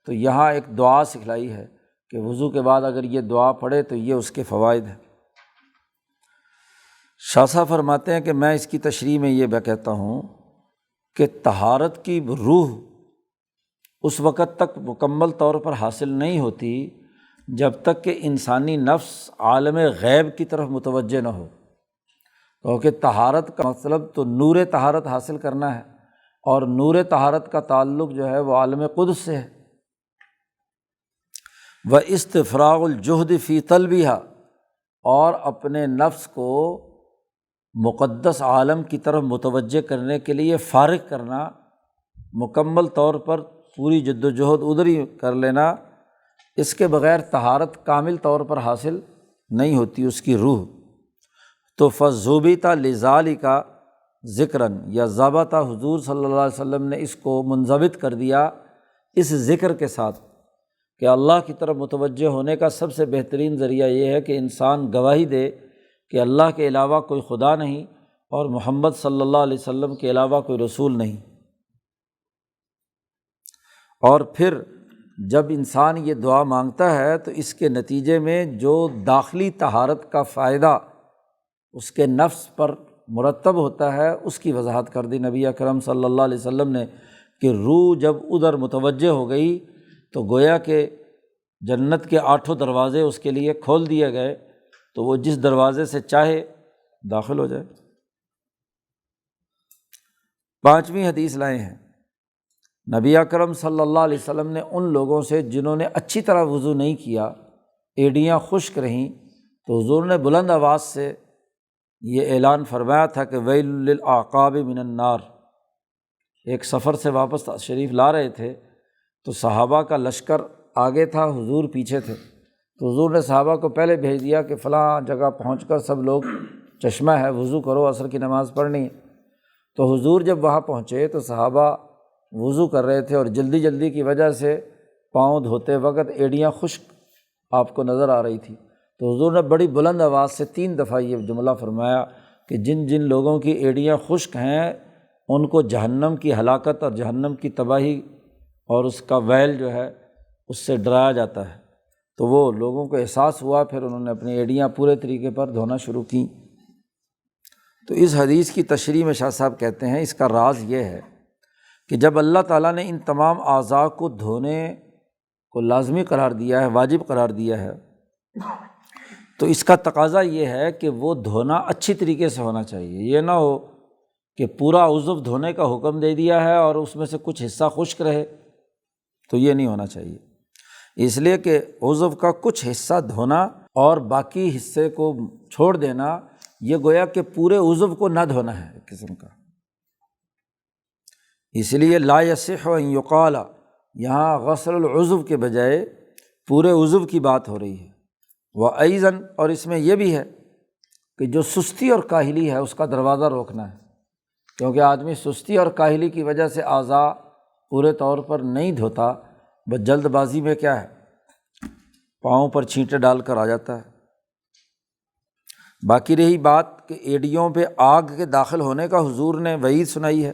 تو یہاں ایک دعا سکھلائی ہے کہ وضو کے بعد اگر یہ دعا پڑھے تو یہ اس کے فوائد ہیں۔ شاہ صاحب فرماتے ہیں کہ میں اس کی تشریح میں یہ کہتا ہوں کہ طہارت کی روح اس وقت تک مکمل طور پر حاصل نہیں ہوتی جب تک کہ انسانی نفس عالم غیب کی طرف متوجہ نہ ہو، کیونکہ طہارت کا مطلب تو نور طہارت حاصل کرنا ہے، اور نور طہارت کا تعلق جو ہے وہ عالم قدس سے ہے۔ وَاستفراغ الجہد فی طلبہا، اور اپنے نفس کو مقدس عالم کی طرف متوجہ کرنے کے لیے فارغ کرنا، مکمل طور پر پوری جد و جہد ادھر ہی کر لینا، اس کے بغیر طہارت کامل طور پر حاصل نہیں ہوتی اس کی روح۔ تو فَضُبِطَ لِذَالِکَ ذکراً، یا ضابطہ حضور صلی اللہ علیہ وسلم نے اس کو منضبط کر دیا اس ذکر کے ساتھ کہ اللہ کی طرف متوجہ ہونے کا سب سے بہترین ذریعہ یہ ہے کہ انسان گواہی دے کہ اللہ کے علاوہ کوئی خدا نہیں اور محمد صلی اللہ علیہ وسلم کے علاوہ کوئی رسول نہیں۔ اور پھر جب انسان یہ دعا مانگتا ہے تو اس کے نتیجے میں جو داخلی طہارت کا فائدہ اس کے نفس پر مرتب ہوتا ہے اس کی وضاحت کر دی نبی اکرم صلی اللہ علیہ وسلم نے کہ روح جب ادھر متوجہ ہو گئی تو گویا کہ جنت کے 8 دروازے اس کے لیے کھول دیے گئے، تو وہ جس دروازے سے چاہے داخل ہو جائے۔ 5ویں حدیث لائے ہیں، نبی اکرم صلی اللہ علیہ وسلم نے ان لوگوں سے جنہوں نے اچھی طرح وضو نہیں کیا، ایڑیاں خشک رہیں، تو حضور نے بلند آواز سے یہ اعلان فرمایا تھا کہ ویل للعقاب من النار۔ ایک سفر سے واپس شریف لا رہے تھے تو صحابہ کا لشکر آگے تھا، حضور پیچھے تھے، تو حضور نے صحابہ کو پہلے بھیج دیا کہ فلاں جگہ پہنچ کر سب لوگ چشمہ ہے، وضو کرو، عصر کی نماز پڑھنی ہے۔ تو حضور جب وہاں پہنچے تو صحابہ وضو کر رہے تھے اور جلدی جلدی کی وجہ سے پاؤں دھوتے وقت ایڑیاں خشک آپ کو نظر آ رہی تھی۔ تو حضور نے بڑی بلند آواز سے 3 دفعہ یہ جملہ فرمایا کہ جن جن لوگوں کی ایڑیاں خشک ہیں ان کو جہنم کی ہلاکت اور جہنم کی تباہی اور اس کا ویل جو ہے اس سے ڈرایا جاتا ہے۔ تو وہ لوگوں کو احساس ہوا، پھر انہوں نے اپنی ایڑیاں پورے طریقے پر دھونا شروع کیں۔ تو اس حدیث کی تشریح میں شاہ صاحب کہتے ہیں اس کا راز یہ ہے کہ جب اللہ تعالیٰ نے ان تمام اعضاء کو دھونے کو لازمی قرار دیا ہے، واجب قرار دیا ہے، تو اس کا تقاضا یہ ہے کہ وہ دھونا اچھی طریقے سے ہونا چاہیے۔ یہ نہ ہو کہ پورا عضو دھونے کا حکم دے دیا ہے اور اس میں سے کچھ حصہ خشک رہے، تو یہ نہیں ہونا چاہیے۔ اس لیے کہ عضو کا کچھ حصہ دھونا اور باقی حصے کو چھوڑ دینا، یہ گویا کہ پورے عضو کو نہ دھونا ہے ایک قسم کا۔ اس لیے لا یصح ان یقال، یہاں غسل العضو کے بجائے پورے عضو کی بات ہو رہی ہے۔ وَأَيْضًا، اور اس میں یہ بھی ہے کہ جو سستی اور کاہلی ہے اس کا دروازہ روکنا ہے، کیونکہ آدمی سستی اور کاہلی کی وجہ سے اعضاء پورے طور پر نہیں دھوتا، بس جلد بازی میں کیا ہے پاؤں پر چھینٹے ڈال کر آ جاتا ہے۔ باقی رہی بات کہ ایڑیوں پہ آگ کے داخل ہونے کا حضور نے وعید سنائی ہے،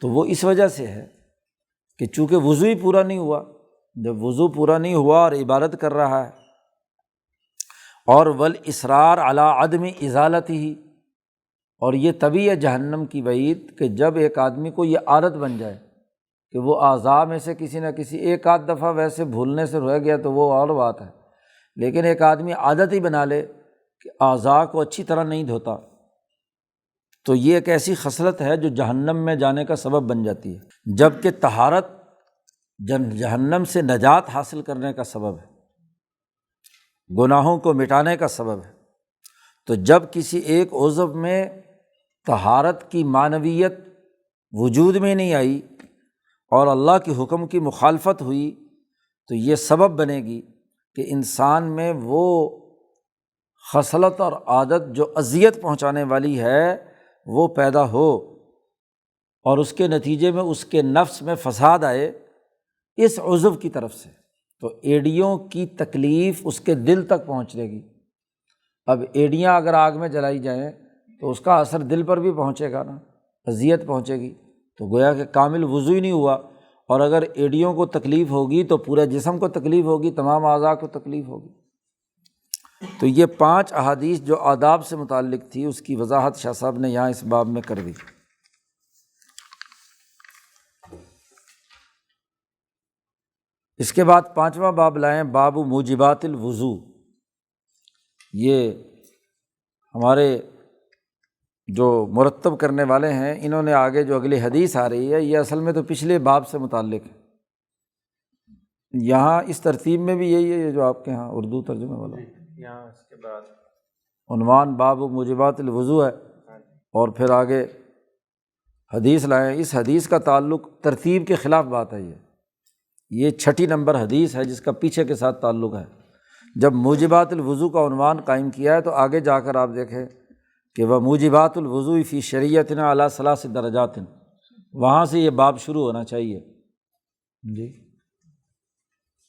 تو وہ اس وجہ سے ہے کہ چونکہ وضو ہی پورا نہیں ہوا، جب وضو پورا نہیں ہوا اور عبادت کر رہا ہے، اور والاصرار علی عدم ازالتہ، اور یہ تبھی ہے جہنم کی وعید کہ جب ایک آدمی کو یہ عادت بن جائے کہ وہ اعضاء میں سے کسی نہ کسی ایک آدھ دفعہ ویسے بھولنے سے رہ گیا تو وہ اور بات ہے، لیکن ایک آدمی عادت ہی بنا لے کہ اعضاء کو اچھی طرح نہیں دھوتا، تو یہ ایک ایسی خصلت ہے جو جہنم میں جانے کا سبب بن جاتی ہے، جبکہ طہارت جہنم سے نجات حاصل کرنے کا سبب ہے، گناہوں کو مٹانے کا سبب ہے۔ تو جب کسی ایک عضو میں طہارت کی معنویت وجود میں نہیں آئی اور اللہ کے حکم کی مخالفت ہوئی، تو یہ سبب بنے گی کہ انسان میں وہ خصلت اور عادت جو اذیت پہنچانے والی ہے وہ پیدا ہو، اور اس کے نتیجے میں اس کے نفس میں فساد آئے اس عضو کی طرف سے، تو ایڑیوں کی تکلیف اس کے دل تک پہنچ جائے گی۔ اب ایڑیاں اگر آگ میں جلائی جائیں تو اس کا اثر دل پر بھی پہنچے گا نا، اذیت پہنچے گی، تو گویا کہ کامل وضو ہی نہیں ہوا، اور اگر ایڑیوں کو تکلیف ہوگی تو پورے جسم کو تکلیف ہوگی، تمام اعضاء کو تکلیف ہوگی۔ تو یہ 5 احادیث جو آداب سے متعلق تھی اس کی وضاحت شاہ صاحب نے یہاں اس باب میں کر دی۔ اس کے بعد 5واں باب لائیں، باب موجبات الوضو۔ یہ ہمارے جو مرتب کرنے والے ہیں انہوں نے آگے جو اگلی حدیث آ رہی ہے یہ اصل میں تو پچھلے باب سے متعلق ہے، یہاں اس ترتیب میں بھی یہی ہے جو آپ کے ہاں اردو ترجمے والا، یہاں اس کے بعد عنوان باب موجبات الوضو ہے، اور پھر آگے حدیث لائیں۔ اس حدیث کا تعلق ترتیب کے خلاف بات ہے، یہ 6 نمبر حدیث ہے جس کا پیچھے کے ساتھ تعلق ہے۔ جب موجبات الوضو کا عنوان قائم کیا ہے تو آگے جا کر آپ دیکھیں کہ وہ موجبات الوضو فی شریعتنا علی 3 درجات، وہاں سے یہ باب شروع ہونا چاہیے جی۔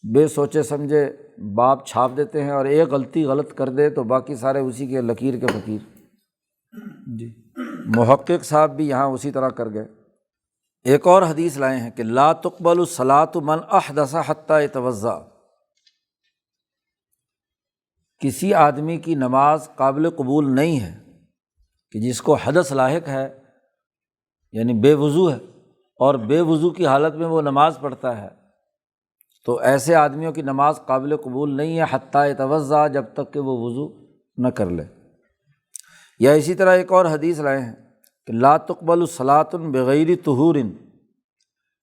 بے سوچے سمجھے باب چھاپ دیتے ہیں اور ایک غلطی غلط کر دے تو باقی سارے اسی کے لکیر کے فقیر جی۔ محقق صاحب بھی یہاں اسی طرح کر گئے۔ ایک اور حدیث لائے ہیں کہ لا تقبل صلاۃ من احدث حتی یتوضأ، کسی آدمی کی نماز قابل قبول نہیں ہے کہ جس کو حدث لاحق ہے، یعنی بے وضو ہے اور بے وضو کی حالت میں وہ نماز پڑھتا ہے، تو ایسے آدمیوں کی نماز قابل قبول نہیں ہے حتی یتوضأ، جب تک کہ وہ وضو نہ کر لے۔ یا اسی طرح ایک اور حدیث لائے ہیں کہ لا تقبل صلاۃ بغیر طہور،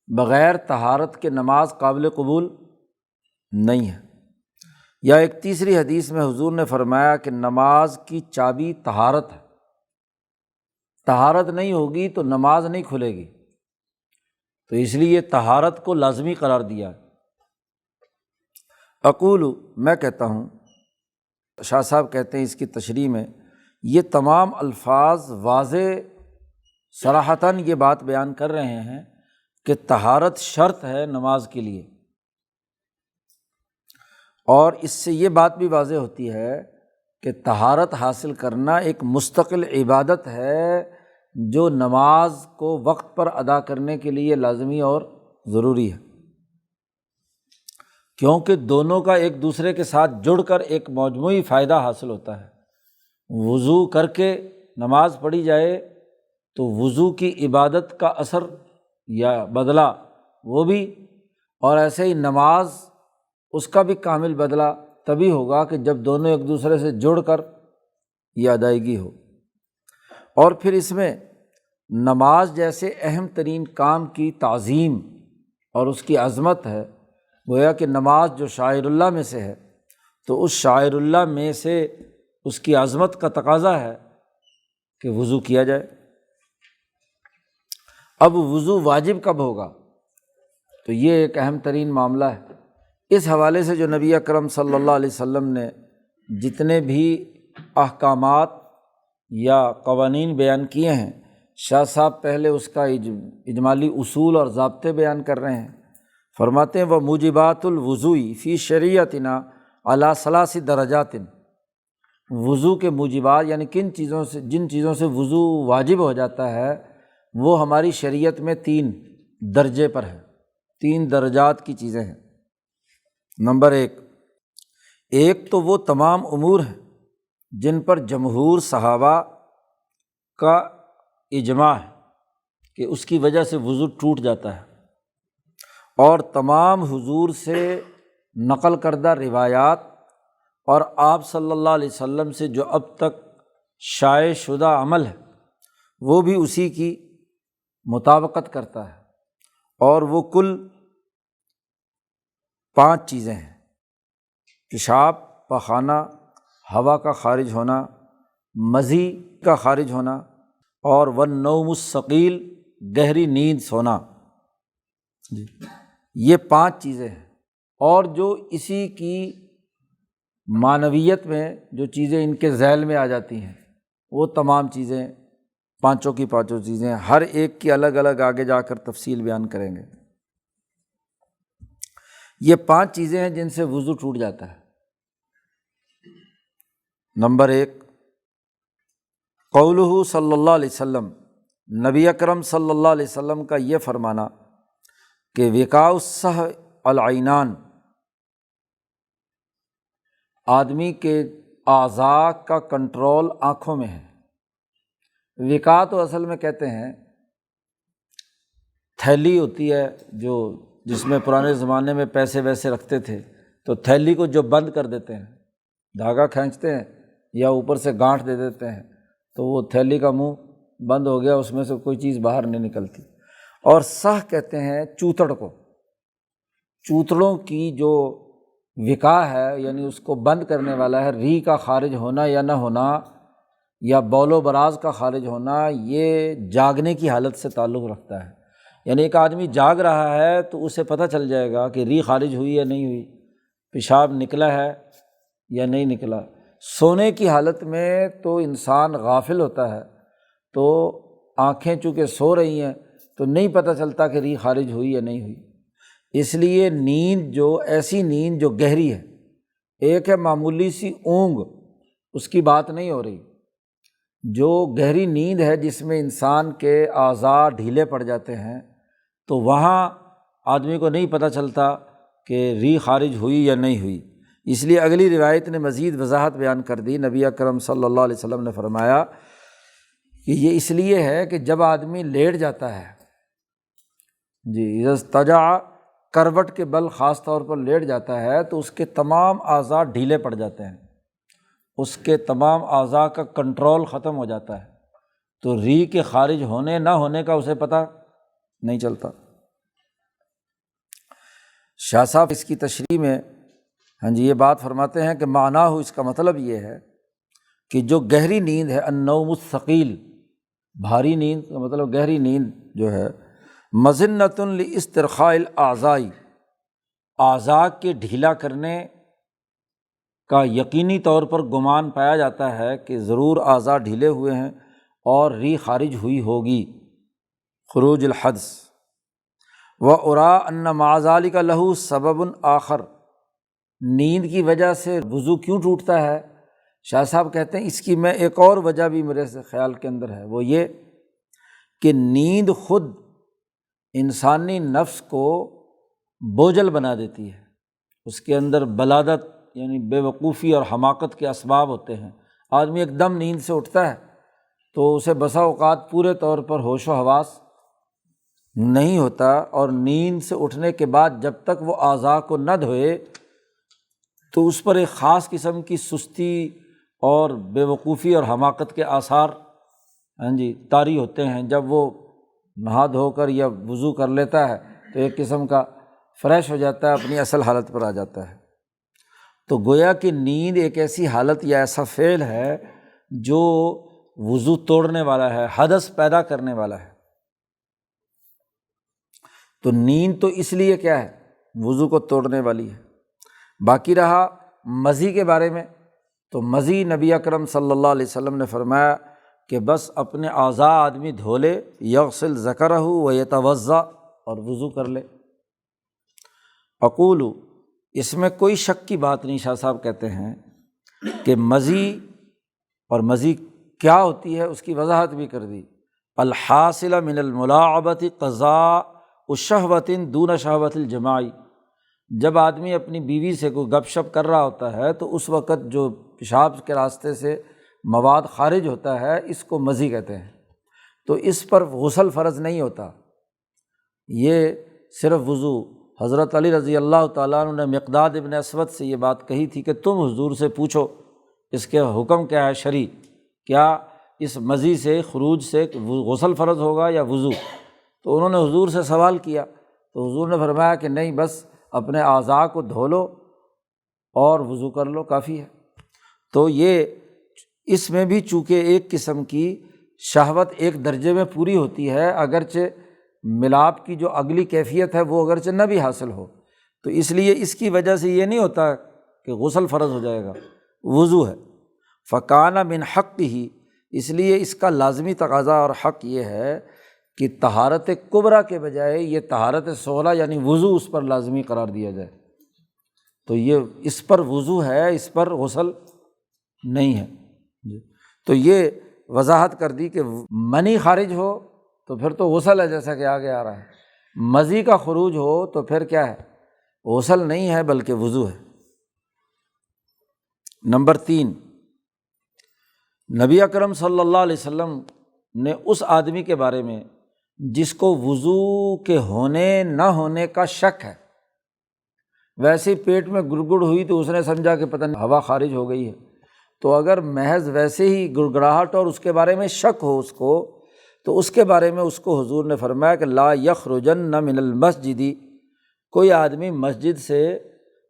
بغیر طہارت کے نماز قابل قبول نہیں ہے۔ یا ایک تیسری حدیث میں حضور نے فرمایا کہ نماز کی چابی طہارت ہے، طہارت نہیں ہوگی تو نماز نہیں کھلے گی، تو اس لیے طہارت کو لازمی قرار دیا۔ اقول، میں کہتا ہوں، شاہ صاحب کہتے ہیں اس کی تشریح میں یہ تمام الفاظ واضح صراحتاً یہ بات بیان کر رہے ہیں کہ طہارت شرط ہے نماز کے لیے، اور اس سے یہ بات بھی واضح ہوتی ہے کہ طہارت حاصل کرنا ایک مستقل عبادت ہے جو نماز کو وقت پر ادا کرنے کے لیے لازمی اور ضروری ہے، کیونکہ دونوں کا ایک دوسرے کے ساتھ جڑ کر ایک مجموعی فائدہ حاصل ہوتا ہے۔ وضو کر کے نماز پڑھی جائے تو وضو کی عبادت کا اثر یا بدلہ وہ بھی، اور ایسے ہی نماز اس کا بھی کامل بدلہ تبھی ہوگا کہ جب دونوں ایک دوسرے سے جڑ کر یہ ادائیگی ہو۔ اور پھر اس میں نماز جیسے اہم ترین کام کی تعظیم اور اس کی عظمت ہے، گویا کہ نماز جو شعائر اللہ میں سے ہے تو اس شعائر اللہ میں سے اس کی عظمت کا تقاضا ہے کہ وضو کیا جائے۔ اب وضو واجب کب ہوگا؟ تو یہ ایک اہم ترین معاملہ ہے۔ اس حوالے سے جو نبی اکرم صلی اللہ علیہ وسلم نے جتنے بھی احکامات یا قوانین بیان کیے ہیں، شاہ صاحب پہلے اس کا اجمالی اصول اور ضابطے بیان کر رہے ہیں۔ فرماتے ہیں وہ موجبات الوضوء فی شریعتنا علی ثلاث درجات، وضو کے موجبات یعنی جن چیزوں سے وضو واجب ہو جاتا ہے وہ ہماری شریعت میں 3 درجے پر ہے، 3 درجات کی چیزیں ہیں۔ نمبر 1 تو وہ تمام امور ہیں جن پر جمہور صحابہ کا اجماع ہے کہ اس کی وجہ سے وضو ٹوٹ جاتا ہے، اور تمام حضور سے نقل کردہ روایات اور آپ صلی اللہ علیہ وسلم سے جو اب تک شائع شدہ عمل ہے وہ بھی اسی کی مطابقت کرتا ہے، اور وہ کل 5 چیزیں ہیں: پیشاب، پخانہ، ہوا کا خارج ہونا، مزی کا خارج ہونا، اور والنوم الثقیل، گہری نیند سونا۔ یہ 5 چیزیں ہیں، اور جو اسی کی معنویت میں جو چیزیں ان کے ذیل میں آ جاتی ہیں وہ تمام چیزیں، 5 کی 5 چیزیں ہر ایک کی الگ الگ آگے جا کر تفصیل بیان کریں گے۔ یہ 5 چیزیں ہیں جن سے وضو ٹوٹ جاتا ہے۔ نمبر 1 قولہ صلی اللہ علیہ وسلم، نبی اکرم صلی اللہ علیہ وسلم کا یہ فرمانا کہ وقاء السہو العینان، آدمی کے اعضاء کا کنٹرول آنکھوں میں ہے۔ وقاء تو اصل میں کہتے ہیں تھیلی ہوتی ہے جس میں پرانے زمانے میں پیسے ویسے رکھتے تھے، تو تھیلی کو جو بند کر دیتے ہیں، دھاگا کھینچتے ہیں یا اوپر سے گانٹھ دے دیتے ہیں تو وہ تھیلی کا منہ بند ہو گیا، اس میں سے کوئی چیز باہر نہیں نکلتی۔ اور سہ کہتے ہیں چوتڑ کو، چوتڑوں کی جو وقاء ہے یعنی اس کو بند کرنے والا ہے، ری کا خارج ہونا یا نہ ہونا یا بول و براز کا خارج ہونا، یہ جاگنے کی حالت سے تعلق رکھتا ہے۔ یعنی ایک آدمی جاگ رہا ہے تو اسے پتہ چل جائے گا کہ ری خارج ہوئی یا نہیں ہوئی، پیشاب نکلا ہے یا نہیں نکلا۔ سونے کی حالت میں تو انسان غافل ہوتا ہے، تو آنکھیں چونکہ سو رہی ہیں تو نہیں پتہ چلتا کہ ری خارج ہوئی یا نہیں ہوئی۔ اس لیے نیند ایسی نیند جو گہری ہے، ایک ہے معمولی سی اونگ، اس کی بات نہیں ہو رہی، جو گہری نیند ہے جس میں انسان کے اعضاء ڈھیلے پڑ جاتے ہیں، تو وہاں آدمی کو نہیں پتہ چلتا کہ ری خارج ہوئی یا نہیں ہوئی۔ اس لیے اگلی روایت نے مزید وضاحت بیان کر دی۔ نبی اکرم صلی اللہ علیہ وسلم نے فرمایا کہ یہ اس لیے ہے کہ جب آدمی لیٹ جاتا ہے، اذا اضطجع، کروٹ کے بل خاص طور پر لیٹ جاتا ہے تو اس کے تمام اعضاء ڈھیلے پڑ جاتے ہیں، اس کے تمام اعضاء کا کنٹرول ختم ہو جاتا ہے، تو ری کے خارج ہونے نہ ہونے کا اسے پتہ نہیں چلتا۔ شاہ صاحب اس کی تشریح میں یہ بات فرماتے ہیں کہ معنی ہو، اس کا مطلب یہ ہے کہ جو گہری نیند ہے، النوم الثقیل، بھاری نیند کا مطلب گہری نیند جو ہے، مظنۃ لاسترخاء الاعضاء، اعضاء کے ڈھیلا کرنے کا یقینی طور پر گمان پایا جاتا ہے کہ ضرور اعضاء ڈھیلے ہوئے ہیں اور ری خارج ہوئی ہوگی، خروج الحدث۔ وَأُرَىٰ أَنَّ مَعَ ذَلِكَ لَهُ سَبَبٌ آخر، نیند کی وجہ سے وضو کیوں ٹوٹتا ہے؟ شاہ صاحب کہتے ہیں اس کی میں ایک اور وجہ بھی میرے سے خیال کے اندر ہے، وہ یہ کہ نیند خود انسانی نفس کو بوجھل بنا دیتی ہے، اس کے اندر بلادت یعنی بے وقوفی اور حماقت کے اسباب ہوتے ہیں۔ آدمی ایک دم نیند سے اٹھتا ہے تو اسے بسا اوقات پورے طور پر ہوش و حواس نہیں ہوتا، اور نیند سے اٹھنے کے بعد جب تک وہ اعضاء کو نہ دھوئے تو اس پر ایک خاص قسم کی سستی اور بے وقوفی اور حماقت کے آثار طاری ہوتے ہیں۔ جب وہ نہا دھو کر یا وضو کر لیتا ہے تو ایک قسم کا فریش ہو جاتا ہے، اپنی اصل حالت پر آ جاتا ہے۔ تو گویا کہ نیند ایک ایسی حالت یا ایسا فعل ہے جو وضو توڑنے والا ہے، حدث پیدا کرنے والا ہے۔ تو نیند تو اس لیے کیا ہے، وضو کو توڑنے والی ہے۔ باقی رہا مزی کے بارے میں، تو مزی نبی اکرم صلی اللہ علیہ وسلم نے فرمایا کہ بس اپنے اعضاء آدمی دھو لے، یغسل ذکرہ ویتوضا، اور وضو کر لے۔ اقول، اس میں کوئی شک کی بات نہیں، شاہ صاحب کہتے ہیں کہ مزی اور مزی کیا ہوتی ہے اس کی وضاحت بھی کر دی۔ الحاصل من الملاعبۃ قضاء الشہوۃ دون شہوۃ الجماع، جب آدمی اپنی بیوی سے کوئی گپ شپ کر رہا ہوتا ہے تو اس وقت جو پیشاب کے راستے سے مواد خارج ہوتا ہے اس کو مزی کہتے ہیں۔ تو اس پر غسل فرض نہیں ہوتا، یہ صرف وضو۔ حضرت علی رضی اللہ تعالیٰ عنہ نے مقداد ابن اسود سے یہ بات کہی تھی کہ تم حضور سے پوچھو اس کے حکم کیا ہے شرعی، کیا اس مزی سے خروج سے غسل فرض ہوگا یا وضو؟ تو انہوں نے حضور سے سوال کیا تو حضور نے فرمایا کہ نہیں، بس اپنے اعضاء کو دھو لو اور وضو کر لو، کافی ہے۔ تو یہ اس میں بھی چونکہ ایک قسم کی شہوت ایک درجے میں پوری ہوتی ہے، اگرچہ ملاپ کی جو اگلی کیفیت ہے وہ اگرچہ نہ بھی حاصل ہو، تو اس لیے اس کی وجہ سے یہ نہیں ہوتا کہ غسل فرض ہو جائے گا، وضو ہے۔ فکان من حق ہی، اس لیے اس کا لازمی تقاضا اور حق یہ ہے کہ طہارت کبریٰ کے بجائے یہ طہارت صغریٰ یعنی وضو اس پر لازمی قرار دیا جائے۔ تو یہ اس پر وضو ہے، اس پر غسل نہیں ہے۔ تو یہ وضاحت کر دی کہ منی خارج ہو تو پھر تو غسل ہے، جیسا کہ آگے آ رہا ہے۔ مزی کا خروج ہو تو پھر کیا ہے، غسل نہیں ہے بلکہ وضو ہے۔ نمبر 3، نبی اکرم صلی اللہ علیہ وسلم نے اس آدمی کے بارے میں جس کو وضو کے ہونے نہ ہونے کا شک ہے، ویسے پیٹ میں گڑگڑ ہوئی تو اس نے سمجھا کہ پتہ نہیں ہوا خارج ہو گئی ہے، تو اگر محض ویسے ہی گڑگڑاہٹ اور اس کے بارے میں شک ہو اس کو، تو اس کے بارے میں اس کو حضور نے فرمایا کہ لا یخرجن من المسجد، کوئی آدمی مسجد سے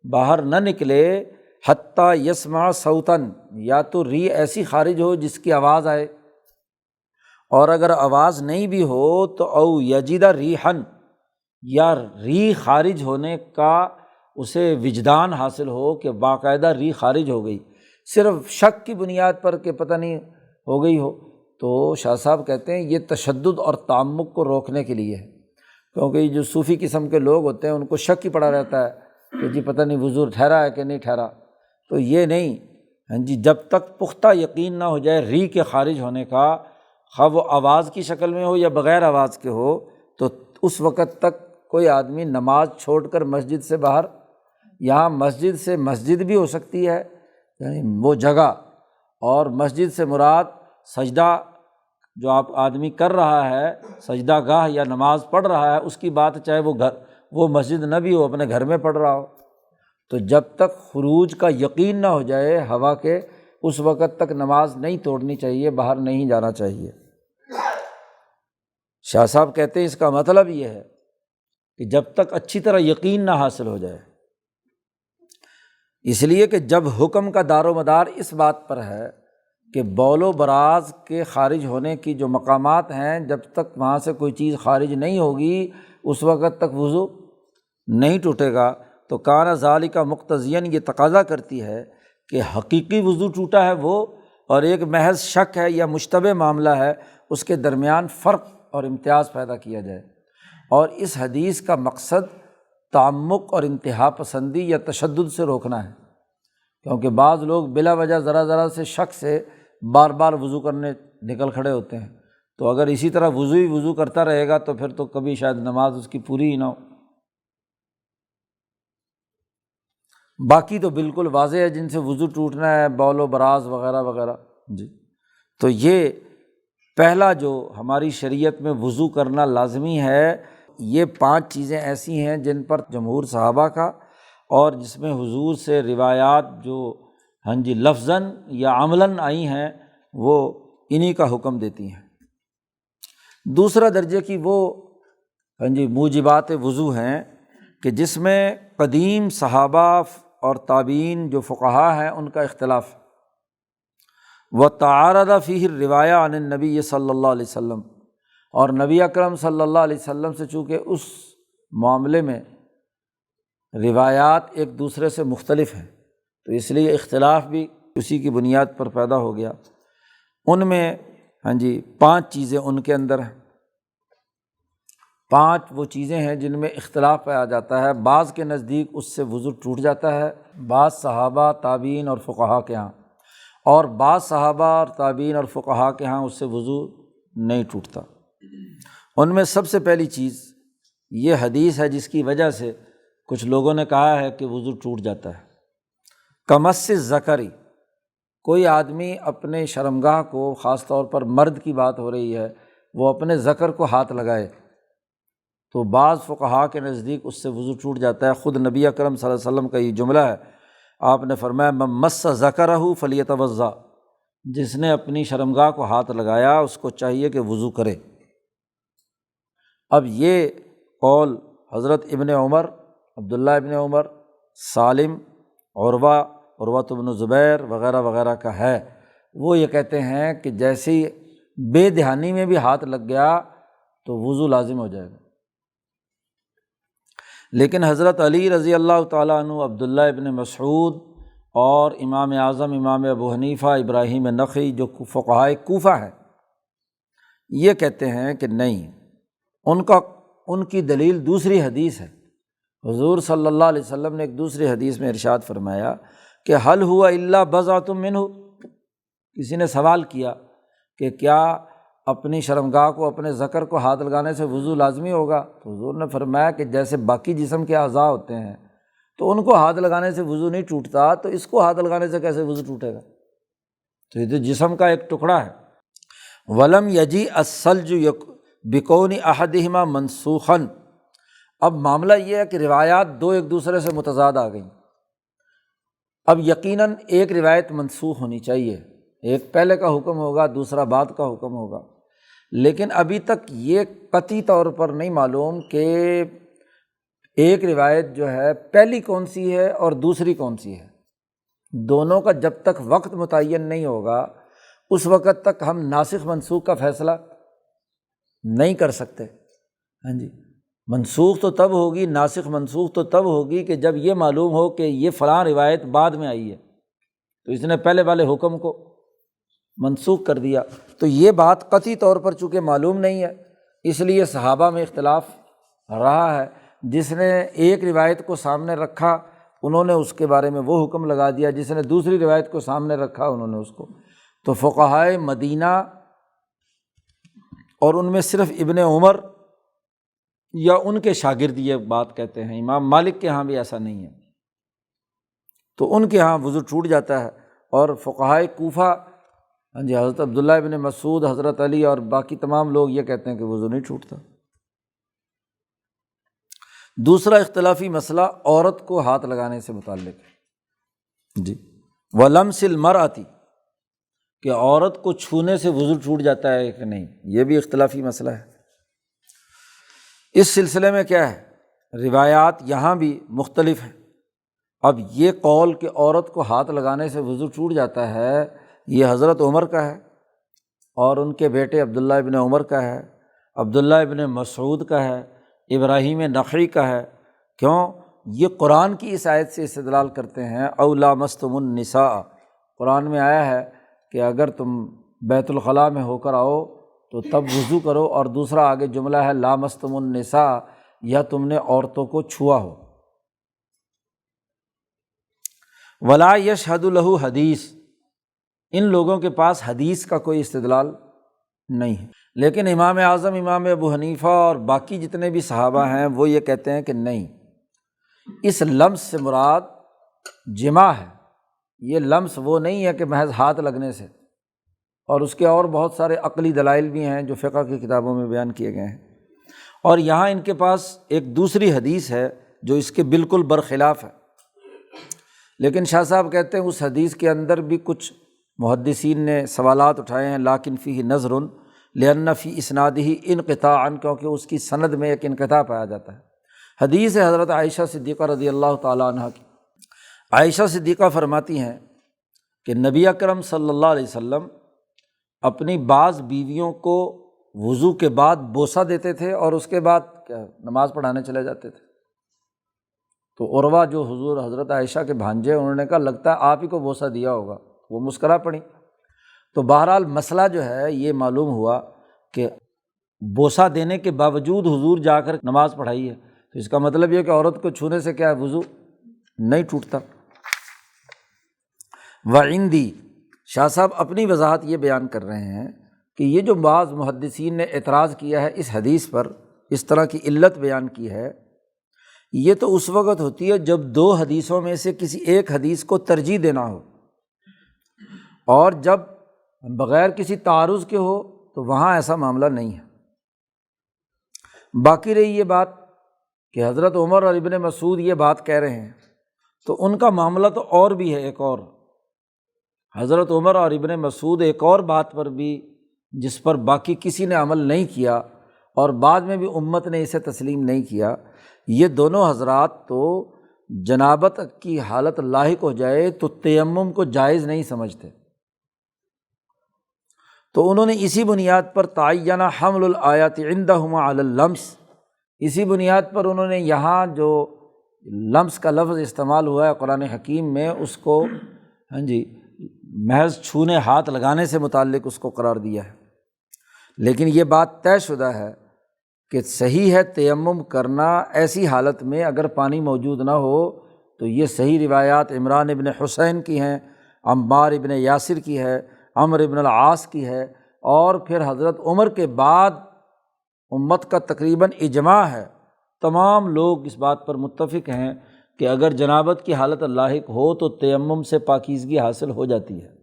باہر نہ نکلے حتیٰ یسمع صوتاً، یا تو ری ایسی خارج ہو جس کی آواز آئے، اور اگر آواز نہیں بھی ہو تو او یجد ریحن، یا ری خارج ہونے کا اسے وجدان حاصل ہو کہ باقاعدہ ری خارج ہو گئی، صرف شک کی بنیاد پر کہ پتہ نہیں ہو گئی ہو، تو شاہ صاحب کہتے ہیں یہ تشدد اور تعمق کو روکنے کے لیے ہے، کیونکہ یہ جو صوفی قسم کے لوگ ہوتے ہیں ان کو شک ہی پڑا رہتا ہے کہ جی پتہ نہیں وضو ٹھہرا ہے کہ نہیں ٹھہرا، تو یہ نہیں، جب تک پختہ یقین نہ ہو جائے ری کے خارج ہونے کا، خواہ وہ آواز کی شکل میں ہو یا بغیر آواز کے ہو، تو اس وقت تک کوئی آدمی نماز چھوڑ کر مسجد سے باہر، یہاں مسجد سے مسجد بھی ہو سکتی ہے یعنی وہ جگہ، اور مسجد سے مراد سجدہ جو آپ آدمی کر رہا ہے، سجدہ گاہ یا نماز پڑھ رہا ہے، اس کی بات چاہے وہ مسجد نہ بھی ہو، اپنے گھر میں پڑھ رہا ہو، تو جب تک خروج کا یقین نہ ہو جائے ہوا کے، اس وقت تک نماز نہیں توڑنی چاہیے، باہر نہیں جانا چاہیے۔ شاہ صاحب کہتے ہیں اس کا مطلب یہ ہے کہ جب تک اچھی طرح یقین نہ حاصل ہو جائے، اس لیے کہ جب حکم کا دار و مدار اس بات پر ہے کہ بول و براز کے خارج ہونے کی جو مقامات ہیں، جب تک وہاں سے کوئی چیز خارج نہیں ہوگی اس وقت تک وضو نہیں ٹوٹے گا، تو کان ذالک مقتضیاً، یہ تقاضا کرتی ہے کہ حقیقی وضو ٹوٹا ہے وہ، اور ایک محض شک ہے یا مشتبہ معاملہ ہے، اس کے درمیان فرق اور امتیاز پیدا کیا جائے۔ اور اس حدیث کا مقصد تعمق اور انتہا پسندی یا تشدد سے روکنا ہے، کیونکہ بعض لوگ بلا وجہ ذرا سے شک سے بار بار وضو کرنے نکل کھڑے ہوتے ہیں، تو اگر اسی طرح وضو ہی وضو کرتا رہے گا تو پھر تو کبھی شاید نماز اس کی پوری ہی نہ ہو۔ باقی تو بالکل واضح ہے جن سے وضو ٹوٹنا ہے، بول و براز وغیرہ وغیرہ۔ جی، تو یہ پہلا جو ہماری شریعت میں وضو کرنا لازمی ہے، یہ 5 چیزیں ایسی ہیں جن پر جمہور صحابہ کا اور جس میں حضور سے روایات جو لفظاً یا عملاً آئی ہیں وہ انہی کا حکم دیتی ہیں۔ دوسرا درجے کی وہ موجبات وضو ہیں کہ جس میں قدیم صحابہ اور تابعین جو فقہا ہیں ان کا اختلاف، وتعارض فیہ الروایہ عن النبی صلی اللہ علیہ وسلم، اور نبی اکرم صلی اللہ علیہ وسلم سے چونکہ اس معاملے میں روایات ایک دوسرے سے مختلف ہیں تو اس لیے اختلاف بھی اسی کی بنیاد پر پیدا ہو گیا۔ ان میں 5 چیزیں ان کے اندر ہیں، 5 وہ چیزیں ہیں جن میں اختلاف پایا جاتا ہے۔ بعض کے نزدیک اس سے وضو ٹوٹ جاتا ہے، بعض صحابہ تابعین اور فقہا کے ہاں، اور بعض صحابہ اور تابعین اور فقہا کے ہاں اس سے وضو نہیں ٹوٹتا۔ ان میں سب سے پہلی چیز یہ حدیث ہے جس کی وجہ سے کچھ لوگوں نے کہا ہے کہ وضو ٹوٹ جاتا ہے۔ کمس الذکری، کوئی آدمی اپنے شرمگاہ کو، خاص طور پر مرد کی بات ہو رہی ہے، وہ اپنے ذکر کو ہاتھ لگائے تو بعض فقہا کے نزدیک اس سے وضو ٹوٹ جاتا ہے۔ خود نبی اکرم صلی اللہ علیہ وسلم کا یہ جملہ ہے، آپ نے فرمایا من مس ذکرہ فلیتوضأ، جس نے اپنی شرمگاہ کو ہاتھ لگایا اس کو چاہیے کہ وضو کرے۔ اب یہ قول حضرت ابن عمر، عبداللہ ابن عمر، سالم، عروہ بن زبیر وغیرہ وغیرہ کا ہے۔ وہ یہ کہتے ہیں کہ جیسے ہی بے دہانی میں بھی ہاتھ لگ گیا تو وضو لازم ہو جائے گا۔ لیکن حضرت علی رضی اللہ تعالیٰ عنہ، عبداللہ ابن مسعود اور امام اعظم امام ابو حنیفہ ابراہیم نخعی جو فقہائے کوفہ ہیں، یہ کہتے ہیں کہ نہیں، ان کی دلیل دوسری حدیث ہے۔ حضور صلی اللہ علیہ وسلم نے ایک دوسری حدیث میں ارشاد فرمایا کہ حل ہوا الا بضعۃ منہ، کسی نے سوال کیا کہ کیا اپنی شرمگاہ کو، اپنے ذکر کو ہاتھ لگانے سے وضو لازمی ہوگا؟ تو حضور نے فرمایا کہ جیسے باقی جسم کے اعضاء ہوتے ہیں تو ان کو ہاتھ لگانے سے وضو نہیں ٹوٹتا، تو اس کو ہاتھ لگانے سے کیسے وضو ٹوٹے گا؟ تو یہ تو جسم کا ایک ٹکڑا ہے۔ ولم یجی الثلج بکون احدہما منسوخا، اب معاملہ یہ ہے کہ روایات 2 ایک دوسرے سے متضاد آ گئیں۔ اب یقیناً ایک روایت منسوخ ہونی چاہیے، ایک پہلے کا حکم ہوگا، دوسرا بعد کا حکم ہوگا، لیکن ابھی تک یہ قطعی طور پر نہیں معلوم کہ ایک روایت جو ہے پہلی کون سی ہے اور دوسری کون سی ہے۔ دونوں کا جب تک وقت متعین نہیں ہوگا اس وقت تک ہم ناسخ منسوخ کا فیصلہ نہیں کر سکتے۔ منسوخ تو تب ہوگی، ناسخ منسوخ تو تب ہوگی کہ جب یہ معلوم ہو کہ یہ فلاں روایت بعد میں آئی ہے تو اس نے پہلے والے حکم کو منسوخ کر دیا۔ تو یہ بات قطعی طور پر چونکہ معلوم نہیں ہے، اس لیے صحابہ میں اختلاف رہا ہے۔ جس نے ایک روایت کو سامنے رکھا انہوں نے اس کے بارے میں وہ حکم لگا دیا، جس نے دوسری روایت کو سامنے رکھا انہوں نے اس کو۔ تو فقہائے مدینہ اور ان میں صرف ابن عمر یا ان کے شاگرد یہ بات کہتے ہیں، امام مالک کے ہاں بھی ایسا نہیں ہے، تو ان کے ہاں وضو ٹوٹ جاتا ہے۔ اور فقہائے کوفہ حضرت عبداللہ ابن مسعود، حضرت علی اور باقی تمام لوگ یہ کہتے ہیں کہ وضو نہیں ٹوٹتا۔ دوسرا اختلافی مسئلہ عورت کو ہاتھ لگانے سے متعلق ہے وَلَمْسِ الْمَرْأَةِ، کہ عورت کو چھونے سے وضو ٹوٹ جاتا ہے کہ نہیں، یہ بھی اختلافی مسئلہ ہے۔ اس سلسلے میں کیا ہے، روایات یہاں بھی مختلف ہیں۔ اب یہ قول کہ عورت کو ہاتھ لگانے سے وضو ٹوٹ جاتا ہے، یہ حضرت عمر کا ہے اور ان کے بیٹے عبداللہ ابن عمر کا ہے، عبداللہ ابن مسعود کا ہے، ابراہیم نخعی کا ہے۔ کیوں؟ یہ قرآن کی اس آیت سے استدلال کرتے ہیں، او لامستم النساء، قرآن میں آیا ہے کہ اگر تم بیت الخلاء میں ہو کر آؤ تو تب وضو کرو، اور دوسرا آگے جملہ ہے لامستم النساء، یا تم نے عورتوں کو چھوا ہو۔ ولا یشہد لہ حدیث، ان لوگوں کے پاس حدیث کا کوئی استدلال نہیں ہے، لیکن امام اعظم امام ابو حنیفہ اور باقی جتنے بھی صحابہ ہیں وہ یہ کہتے ہیں کہ نہیں، اس لمس سے مراد جماع ہے، یہ لمس وہ نہیں ہے کہ محض ہاتھ لگنے سے، اور اس کے اور بہت سارے عقلی دلائل بھی ہیں جو فقہ کی کتابوں میں بیان کیے گئے ہیں۔ اور یہاں ان کے پاس ایک دوسری حدیث ہے جو اس کے بالکل برخلاف ہے، لیکن شاہ صاحب کہتے ہیں اس حدیث کے اندر بھی کچھ محدثین نے سوالات اٹھائے ہیں، لیکن فیہ نظر لأن فی اسنادہ انقطاعا، کیونکہ اس کی سند میں ایک انقطاع پایا جاتا ہے۔ حدیث ہے حضرت عائشہ صدیقہ رضی اللہ تعالیٰ عنہ کی۔ عائشہ صدیقہ فرماتی ہیں کہ نبی اکرم صلی اللہ علیہ وسلم اپنی بعض بیویوں کو وضو کے بعد بوسہ دیتے تھے اور اس کے بعد نماز پڑھانے چلے جاتے تھے۔ تو عروہ جو حضور حضرت عائشہ کے بھانجے، انہوں نے کہا لگتا ہے آپ ہی کو بوسہ دیا ہوگا، وہ مسکرا پڑی۔ تو بہرحال مسئلہ جو ہے یہ معلوم ہوا کہ بوسہ دینے کے باوجود حضور جا کر نماز پڑھائی ہے، تو اس کا مطلب یہ کہ عورت کو چھونے سے کیا ہے، وضو نہیں ٹوٹتا۔ وعندی، شاہ صاحب اپنی وضاحت یہ بیان کر رہے ہیں کہ یہ جو بعض محدثین نے اعتراض کیا ہے اس حدیث پر، اس طرح کی علت بیان کی ہے، یہ تو اس وقت ہوتی ہے جب دو حدیثوں میں سے کسی ایک حدیث کو ترجیح دینا ہو، اور جب بغیر کسی تعارض کے ہو تو وہاں ایسا معاملہ نہیں ہے۔ باقی رہی یہ بات کہ حضرت عمر اور ابن مسعود یہ بات کہہ رہے ہیں، تو ان کا معاملہ تو اور بھی ہے، ایک اور حضرت عمر اور ابن مسعود ایک اور بات پر بھی جس پر باقی کسی نے عمل نہیں کیا اور بعد میں بھی امت نے اسے تسلیم نہیں کیا، یہ دونوں حضرات تو جنابت کی حالت لاحق ہو جائے تو تیمم کو جائز نہیں سمجھتے، تو انہوں نے اسی بنیاد پر تعین حمل الآیات عندہما علی اللمس، اسی بنیاد پر انہوں نے یہاں جو لمس کا لفظ استعمال ہوا ہے قرآن حکیم میں، اس کو محض چھونے ہاتھ لگانے سے متعلق اس کو قرار دیا ہے۔ لیکن یہ بات طے شدہ ہے کہ صحیح ہے تیمم کرنا ایسی حالت میں اگر پانی موجود نہ ہو، تو یہ صحیح روایات عمران ابن حسین کی ہیں، عمار ابن یاسر کی ہے، عمرو ابن العاص کی ہے، اور پھر حضرت عمر کے بعد امت کا تقریباً اجماع ہے، تمام لوگ اس بات پر متفق ہیں کہ اگر جنابت کی حالت لاحق ہو تو تیمم سے پاکیزگی حاصل ہو جاتی ہے۔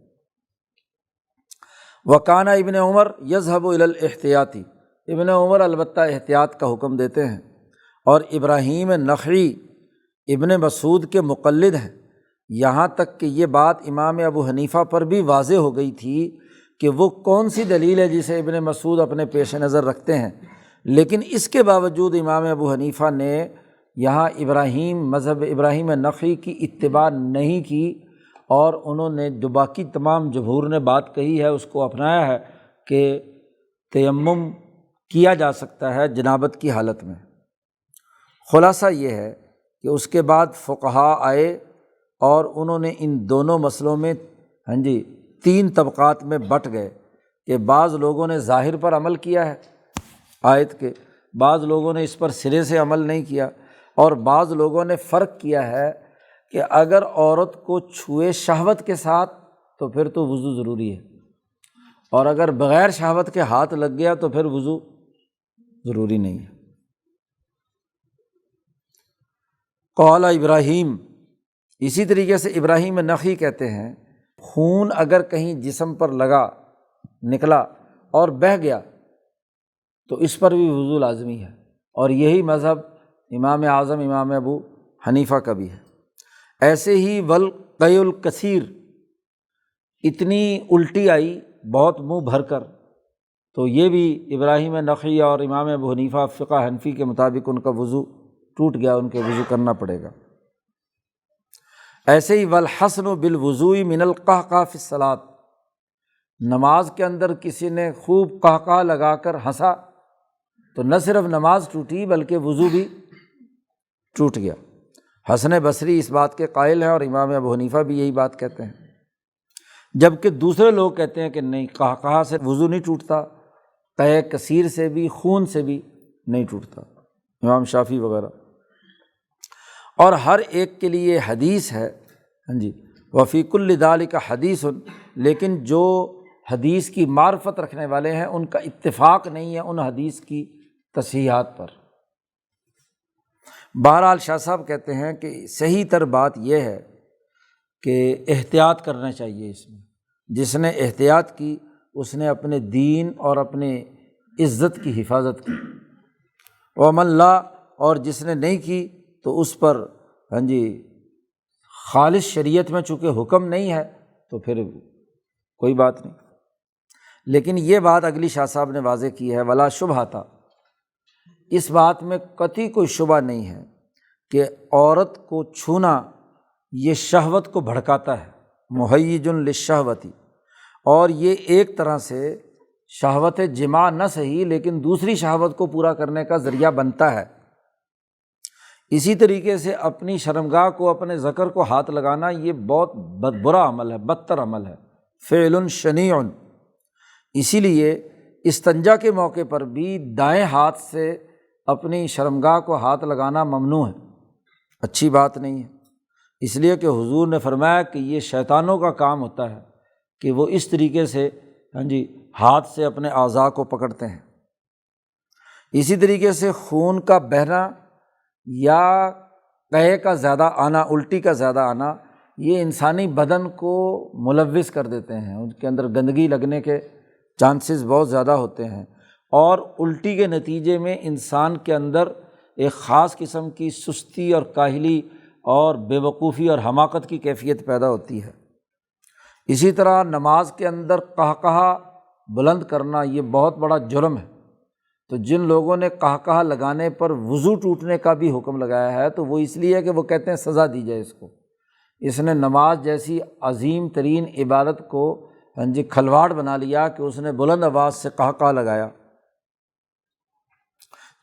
وکانہ ابن عمر یذهب الی الاحتیاط، ابن عمر البتہ احتیاط کا حکم دیتے ہیں، اور ابراہیم نخعی ابن مسعود کے مقلد ہیں، یہاں تک کہ یہ بات امام ابو حنیفہ پر بھی واضح ہو گئی تھی کہ وہ کون سی دلیل ہے جسے ابن مسعود اپنے پیش نظر رکھتے ہیں، لیکن اس کے باوجود امام ابو حنیفہ نے یہاں مذہب ابراہیم نخعی کی اتباع نہیں کی، اور انہوں نے جو باقی تمام جمہور نے بات کہی ہے اس کو اپنایا ہے کہ تیمم کیا جا سکتا ہے جنابت کی حالت میں۔ خلاصہ یہ ہے کہ اس کے بعد فقہاء آئے اور انہوں نے ان دونوں مسئلوں میں تین طبقات میں بٹ گئے کہ بعض لوگوں نے ظاہر پر عمل کیا ہے آیت کے، بعض لوگوں نے اس پر سرے سے عمل نہیں کیا، اور بعض لوگوں نے فرق کیا ہے کہ اگر عورت کو چھوئے شہوت کے ساتھ تو پھر تو وضو ضروری ہے، اور اگر بغیر شہوت کے ہاتھ لگ گیا تو پھر وضو ضروری نہیں ہے۔ قال ابراہیم، اسی طریقے سے ابراہیم نخعی کہتے ہیں خون اگر کہیں جسم پر نکلا اور بہہ گیا تو اس پر بھی وضو لازمی ہے، اور یہی مذہب امام اعظم امام ابو حنیفہ کا بھی ہے۔ ایسے ہی والقیء الکثیر، اتنی الٹی آئی بہت منہ بھر کر، تو یہ بھی ابراہیم نخعی اور امام ابو حنیفہ فقہ حنفی کے مطابق ان کا وضو ٹوٹ گیا، ان کے وضو کرنا پڑے گا۔ ایسے ہی والحسن بالوضوء من القہقہ فی الصلاۃ، نماز کے اندر کسی نے خوب قہقہ لگا کر ہنسا تو نہ صرف نماز ٹوٹی بلکہ وضو بھی ٹوٹ گیا۔ حسن بصری اس بات کے قائل ہیں اور امام ابو حنیفہ بھی یہی بات کہتے ہیں، جبکہ دوسرے لوگ کہتے ہیں کہ نہیں، قہقہہ سے وضو نہیں ٹوٹتا، قے کثیر سے بھی، خون سے بھی نہیں ٹوٹتا، امام شافعی وغیرہ۔ اور ہر ایک کے لیے حدیث ہے، ہاں جی، وفی کل ذالک حدیث، لیکن جو حدیث کی معرفت رکھنے والے ہیں ان کا اتفاق نہیں ہے ان حدیث کی تصحیحات پر۔ بہرحال شاہ صاحب کہتے ہیں کہ صحیح تر بات یہ ہے کہ احتیاط کرنا چاہیے اس میں، جس نے احتیاط کی اس نے اپنے دین اور اپنے عزت کی حفاظت کی، ومن لا، اور جس نے نہیں کی تو اس پر ہاں جی خالص شریعت میں چونکہ حکم نہیں ہے تو پھر کوئی بات نہیں۔ لیکن یہ بات اگلی شاہ صاحب نے واضح کی ہے، ولا شبہ تھا، اس بات میں قطعی کوئی شبہ نہیں ہے کہ عورت کو چھونا یہ شہوت کو بھڑکاتا ہے، مہیج للشہوتی، اور یہ ایک طرح سے شہوت جماع نہ صحیح لیکن دوسری شہوت کو پورا کرنے کا ذریعہ بنتا ہے۔ اسی طریقے سے اپنی شرمگاہ کو، اپنے ذکر کو ہاتھ لگانا یہ بہت برا عمل ہے، بدتر عمل ہے، فعل شنیع۔ اسی لیے استنجا کے موقع پر بھی دائیں ہاتھ سے اپنی شرمگاہ کو ہاتھ لگانا ممنوع ہے، اچھی بات نہیں ہے، اس لیے کہ حضور نے فرمایا کہ یہ شیطانوں کا کام ہوتا ہے کہ وہ اس طریقے سے ہاں جی ہاتھ سے اپنے اعضاء کو پکڑتے ہیں۔ اسی طریقے سے خون کا بہنا یا قے کا زیادہ آنا، الٹی کا زیادہ آنا، یہ انسانی بدن کو ملوث کر دیتے ہیں، ان کے اندر گندگی لگنے کے چانسز بہت زیادہ ہوتے ہیں، اور الٹی کے نتیجے میں انسان کے اندر ایک خاص قسم کی سستی اور کاہلی اور بے وقوفی اور حماقت کی کیفیت پیدا ہوتی ہے۔ اسی طرح نماز کے اندر قہقہہ بلند کرنا یہ بہت بڑا جرم ہے، تو جن لوگوں نے قہقہہ لگانے پر وضو ٹوٹنے کا بھی حکم لگایا ہے تو وہ اس لیے کہ وہ کہتے ہیں سزا دی جائے اس کو، اس نے نماز جیسی عظیم ترین عبادت کو ہاں جی کھلواڑ بنا لیا کہ اس نے بلند آواز سے قہقہہ لگایا،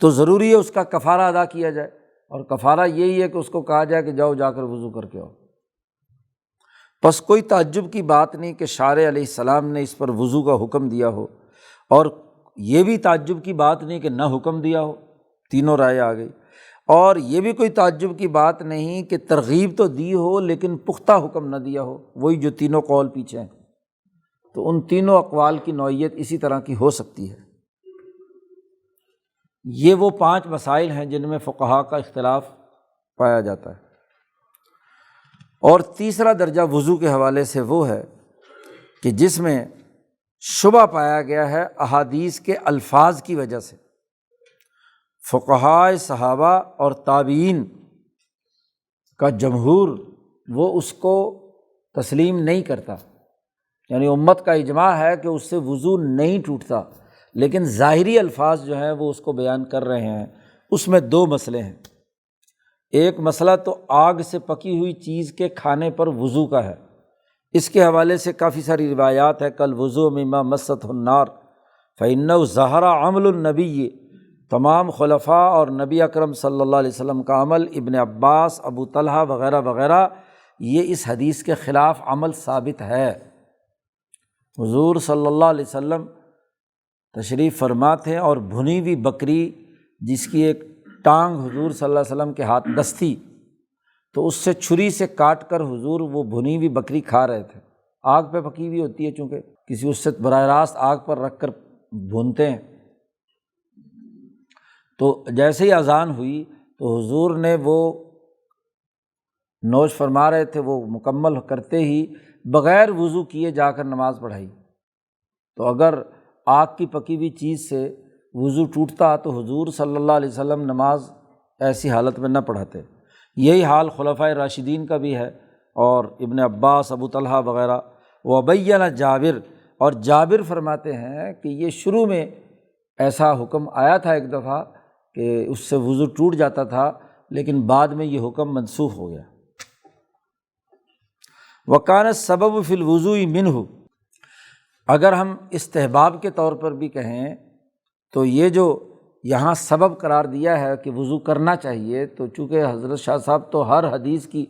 تو ضروری ہے اس کا کفارہ ادا کیا جائے، اور کفارہ یہی ہے کہ اس کو کہا جائے کہ جاؤ جا کر وضو کر کے آؤ۔ بس کوئی تعجب کی بات نہیں کہ شارع علیہ السلام نے اس پر وضو کا حکم دیا ہو، اور یہ بھی تعجب کی بات نہیں کہ نہ حکم دیا ہو، تینوں رائے آ گئی، اور یہ بھی کوئی تعجب کی بات نہیں کہ ترغیب تو دی ہو لیکن پختہ حکم نہ دیا ہو، وہی جو تینوں قول پیچھے ہیں، تو ان تینوں اقوال کی نوعیت اسی طرح کی ہو سکتی ہے۔ یہ وہ 5 مسائل ہیں جن میں فقہاء کا اختلاف پایا جاتا ہے۔ اور تیسرا درجہ وضو کے حوالے سے وہ ہے کہ جس میں شبہ پایا گیا ہے احادیث کے الفاظ کی وجہ سے، فقہاء صحابہ اور تابعین کا جمہور وہ اس کو تسلیم نہیں کرتا، یعنی امت کا اجماع ہے کہ اس سے وضو نہیں ٹوٹتا، لیکن ظاہری الفاظ جو ہیں وہ اس کو بیان کر رہے ہیں۔ اس میں 2 مسئلے ہیں، ایک مسئلہ تو آگ سے پکی ہوئی چیز کے کھانے پر وضو کا ہے، اس کے حوالے سے کافی ساری روایات ہے، کل وضو مما مست النار فإنہ ظہر عمل النبی، تمام خلفاء اور نبی اکرم صلی اللہ علیہ وسلم کا عمل، ابن عباس، ابو طلحہ وغیرہ وغیرہ، یہ اس حدیث کے خلاف عمل ثابت ہے۔ حضور صلی اللہ علیہ وسلم تشریف فرما تھے اور بھنی ہوئی بکری جس کی ایک ٹانگ حضور صلی اللہ علیہ وسلم کے ہاتھ دست تھی، تو اس سے چھری سے کاٹ کر حضور وہ بھنی ہوئی بکری کھا رہے تھے، آگ پہ پکی ہوئی ہوتی ہے چونکہ کسی اس سے براہ راست آگ پر رکھ کر بھونتے ہیں، تو جیسے ہی اذان ہوئی تو حضور نے وہ نوش فرما رہے تھے، وہ مکمل کرتے ہی بغیر وضو کیے جا کر نماز پڑھائی۔ تو اگر آگ کی پکی ہوئی چیز سے وضو ٹوٹتا تو حضور صلی اللہ علیہ وسلم نماز ایسی حالت میں نہ پڑھاتے۔ یہی حال خلفائے راشدین کا بھی ہے، اور ابن عباس، ابو طلحہ وغیرہ۔ وبین جابر، اور جابر فرماتے ہیں کہ یہ شروع میں ایسا حکم آیا تھا ایک دفعہ کہ اس سے وضو ٹوٹ جاتا تھا، لیکن بعد میں یہ حکم منسوخ ہو گیا۔ وکان السبب فی الوضوء منہ، اگر ہم استحباب کے طور پر بھی کہیں تو یہ جو یہاں سبب قرار دیا ہے کہ وضو کرنا چاہیے، تو چونکہ حضرت شاہ صاحب تو ہر حدیث کی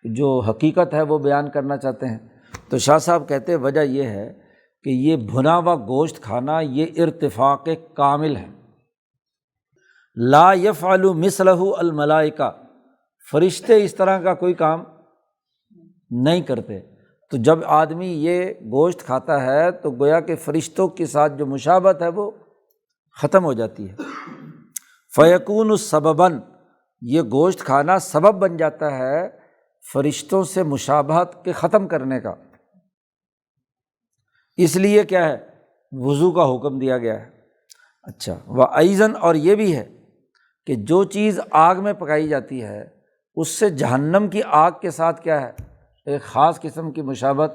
جو حقیقت ہے وہ بیان کرنا چاہتے ہیں، تو شاہ صاحب کہتے ہیں وجہ یہ ہے کہ یہ بھنا ہوا گوشت کھانا یہ ارتفاق کامل ہے۔ لا یفعل مثلہ الملائکہ، فرشتے اس طرح کا کوئی کام نہیں کرتے، تو جب آدمی یہ گوشت کھاتا ہے تو گویا کہ فرشتوں کے ساتھ جو مشابہت ہے وہ ختم ہو جاتی ہے۔ فیکون سبباً، یہ گوشت کھانا سبب بن جاتا ہے فرشتوں سے مشابہت کے ختم کرنے کا، اس لیے کیا ہے وضو کا حکم دیا گیا ہے۔ اچھا، وَأَيْضًا، اور یہ بھی ہے کہ جو چیز آگ میں پکائی جاتی ہے اس سے جہنم کی آگ کے ساتھ کیا ہے ایک خاص قسم کی مشابہت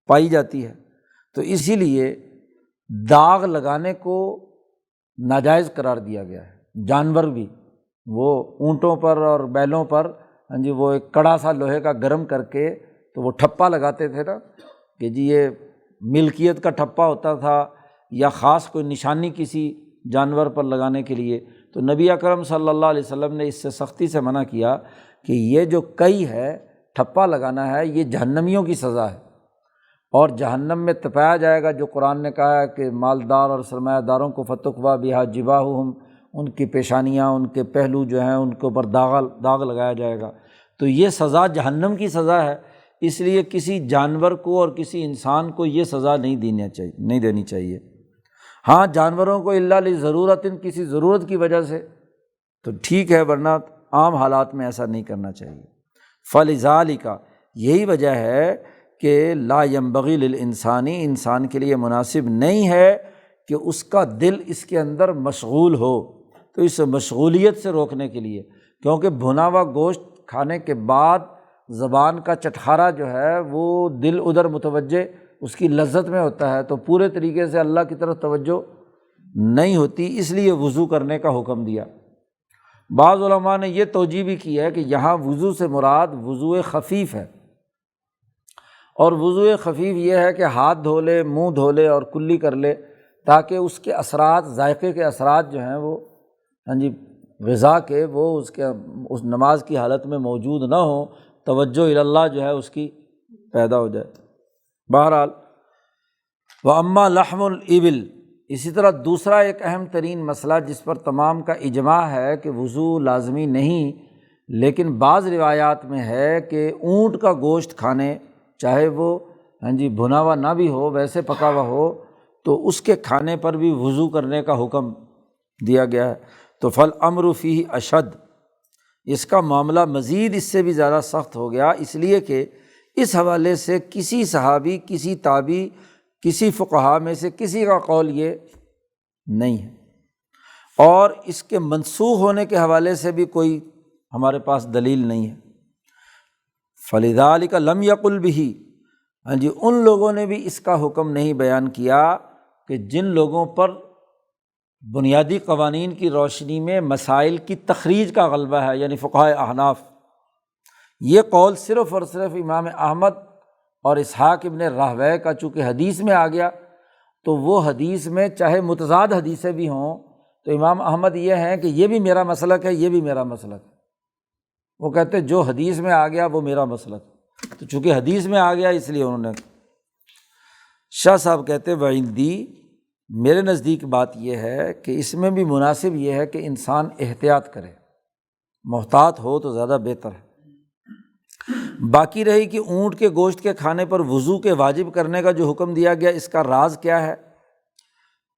پائی جاتی ہے، تو اسی لیے داغ لگانے کو ناجائز قرار دیا گیا ہے۔ جانور بھی وہ اونٹوں پر اور بیلوں پر وہ ایک کڑا سا لوہے کا گرم کر کے تو وہ ٹھپا لگاتے تھے نا کہ یہ ملکیت کا ٹھپا ہوتا تھا یا خاص کوئی نشانی کسی جانور پر لگانے کے لیے، تو نبی اکرم صلی اللہ علیہ وسلم نے اس سے سختی سے منع کیا کہ یہ جو کئی ہے ٹھپا لگانا ہے یہ جہنمیوں کی سزا ہے، اور جہنم میں تپایا جائے گا، جو قرآن نے کہا ہے کہ مالدار اور سرمایہ داروں کو فتقوا بہا جباہہم، ان کی پیشانیاں ان کے پہلو جو ہیں ان کے اوپر داغ لگایا جائے گا، تو یہ سزا جہنم کی سزا ہے، اس لیے کسی جانور کو اور کسی انسان کو یہ سزا نہیں دینی چاہیے۔ ہاں جانوروں کو الا لضرورت، کسی ضرورت کی وجہ سے تو ٹھیک ہے، ورنہ عام حالات میں ایسا نہیں کرنا چاہیے۔ فلذالک، یہی وجہ ہے کہ لا ينبغی للانسانی، انسان کے لیے مناسب نہیں ہے کہ اس کا دل اس کے اندر مشغول ہو، تو اس مشغولیت سے روکنے کے لیے، کیونکہ بھنا ہوا گوشت کھانے کے بعد زبان کا چٹخارا جو ہے وہ دل ادھر متوجہ اس کی لذت میں ہوتا ہے، تو پورے طریقے سے اللہ کی طرف توجہ نہیں ہوتی، اس لیے وضو کرنے کا حکم دیا۔ بعض علماء نے یہ توجیہ بھی کی ہے کہ یہاں وضو سے مراد وضو خفیف ہے، اور وضو خفیف یہ ہے کہ ہاتھ دھو لے، منہ دھو لے اور کلی کر لے، تاکہ اس کے اثرات، ذائقے کے اثرات جو ہیں وہ غذا کے وہ اس نماز کی حالت میں موجود نہ ہوں، توجہ اللہ جو ہے اس کی پیدا ہو جائے۔ بہرحال وَأَمَّا لَحْمُ الْإِبِلِ، اسی طرح دوسرا ایک اہم ترین مسئلہ جس پر تمام کا اجماع ہے کہ وضو لازمی نہیں، لیکن بعض روایات میں ہے کہ اونٹ کا گوشت کھانے، چاہے وہ بھنا ہوا نہ بھی ہو، ویسے پکا ہوا ہو، تو اس کے کھانے پر بھی وضو کرنے کا حکم دیا گیا ہے۔ تو فالامر فیہ اشد، اس کا معاملہ مزید اس سے بھی زیادہ سخت ہو گیا، اس لیے کہ اس حوالے سے کسی صحابی، کسی تابعی، کسی فقہا میں سے کسی کا قول یہ نہیں ہے، اور اس کے منسوخ ہونے کے حوالے سے بھی کوئی ہمارے پاس دلیل نہیں ہے۔ فلذالک لم یقل بہ، ان لوگوں نے بھی اس کا حکم نہیں بیان کیا کہ جن لوگوں پر بنیادی قوانین کی روشنی میں مسائل کی تخریج کا غلبہ ہے، یعنی فقہائے احناف، یہ قول صرف اور صرف امام احمد اور اسحاق ابن راہویہ کا چونکہ حدیث میں آ گیا، تو وہ حدیث میں چاہے متضاد حدیثیں بھی ہوں، تو امام احمد یہ ہیں کہ یہ بھی میرا مسلک ہے، یہ بھی میرا مسلک ہے، وہ کہتے جو حدیث میں آ گیا وہ میرا مسلک ہے، تو چونکہ حدیث میں آ گیا اس لیے انہوں نے۔ شاہ صاحب کہتے وعندی، میرے نزدیک بات یہ ہے کہ اس میں بھی مناسب یہ ہے کہ انسان احتیاط کرے، محتاط ہو تو زیادہ بہتر ہے۔ باقی رہی کہ اونٹ کے گوشت کے کھانے پر وضو کے واجب کرنے کا جو حکم دیا گیا، اس کا راز کیا ہے؟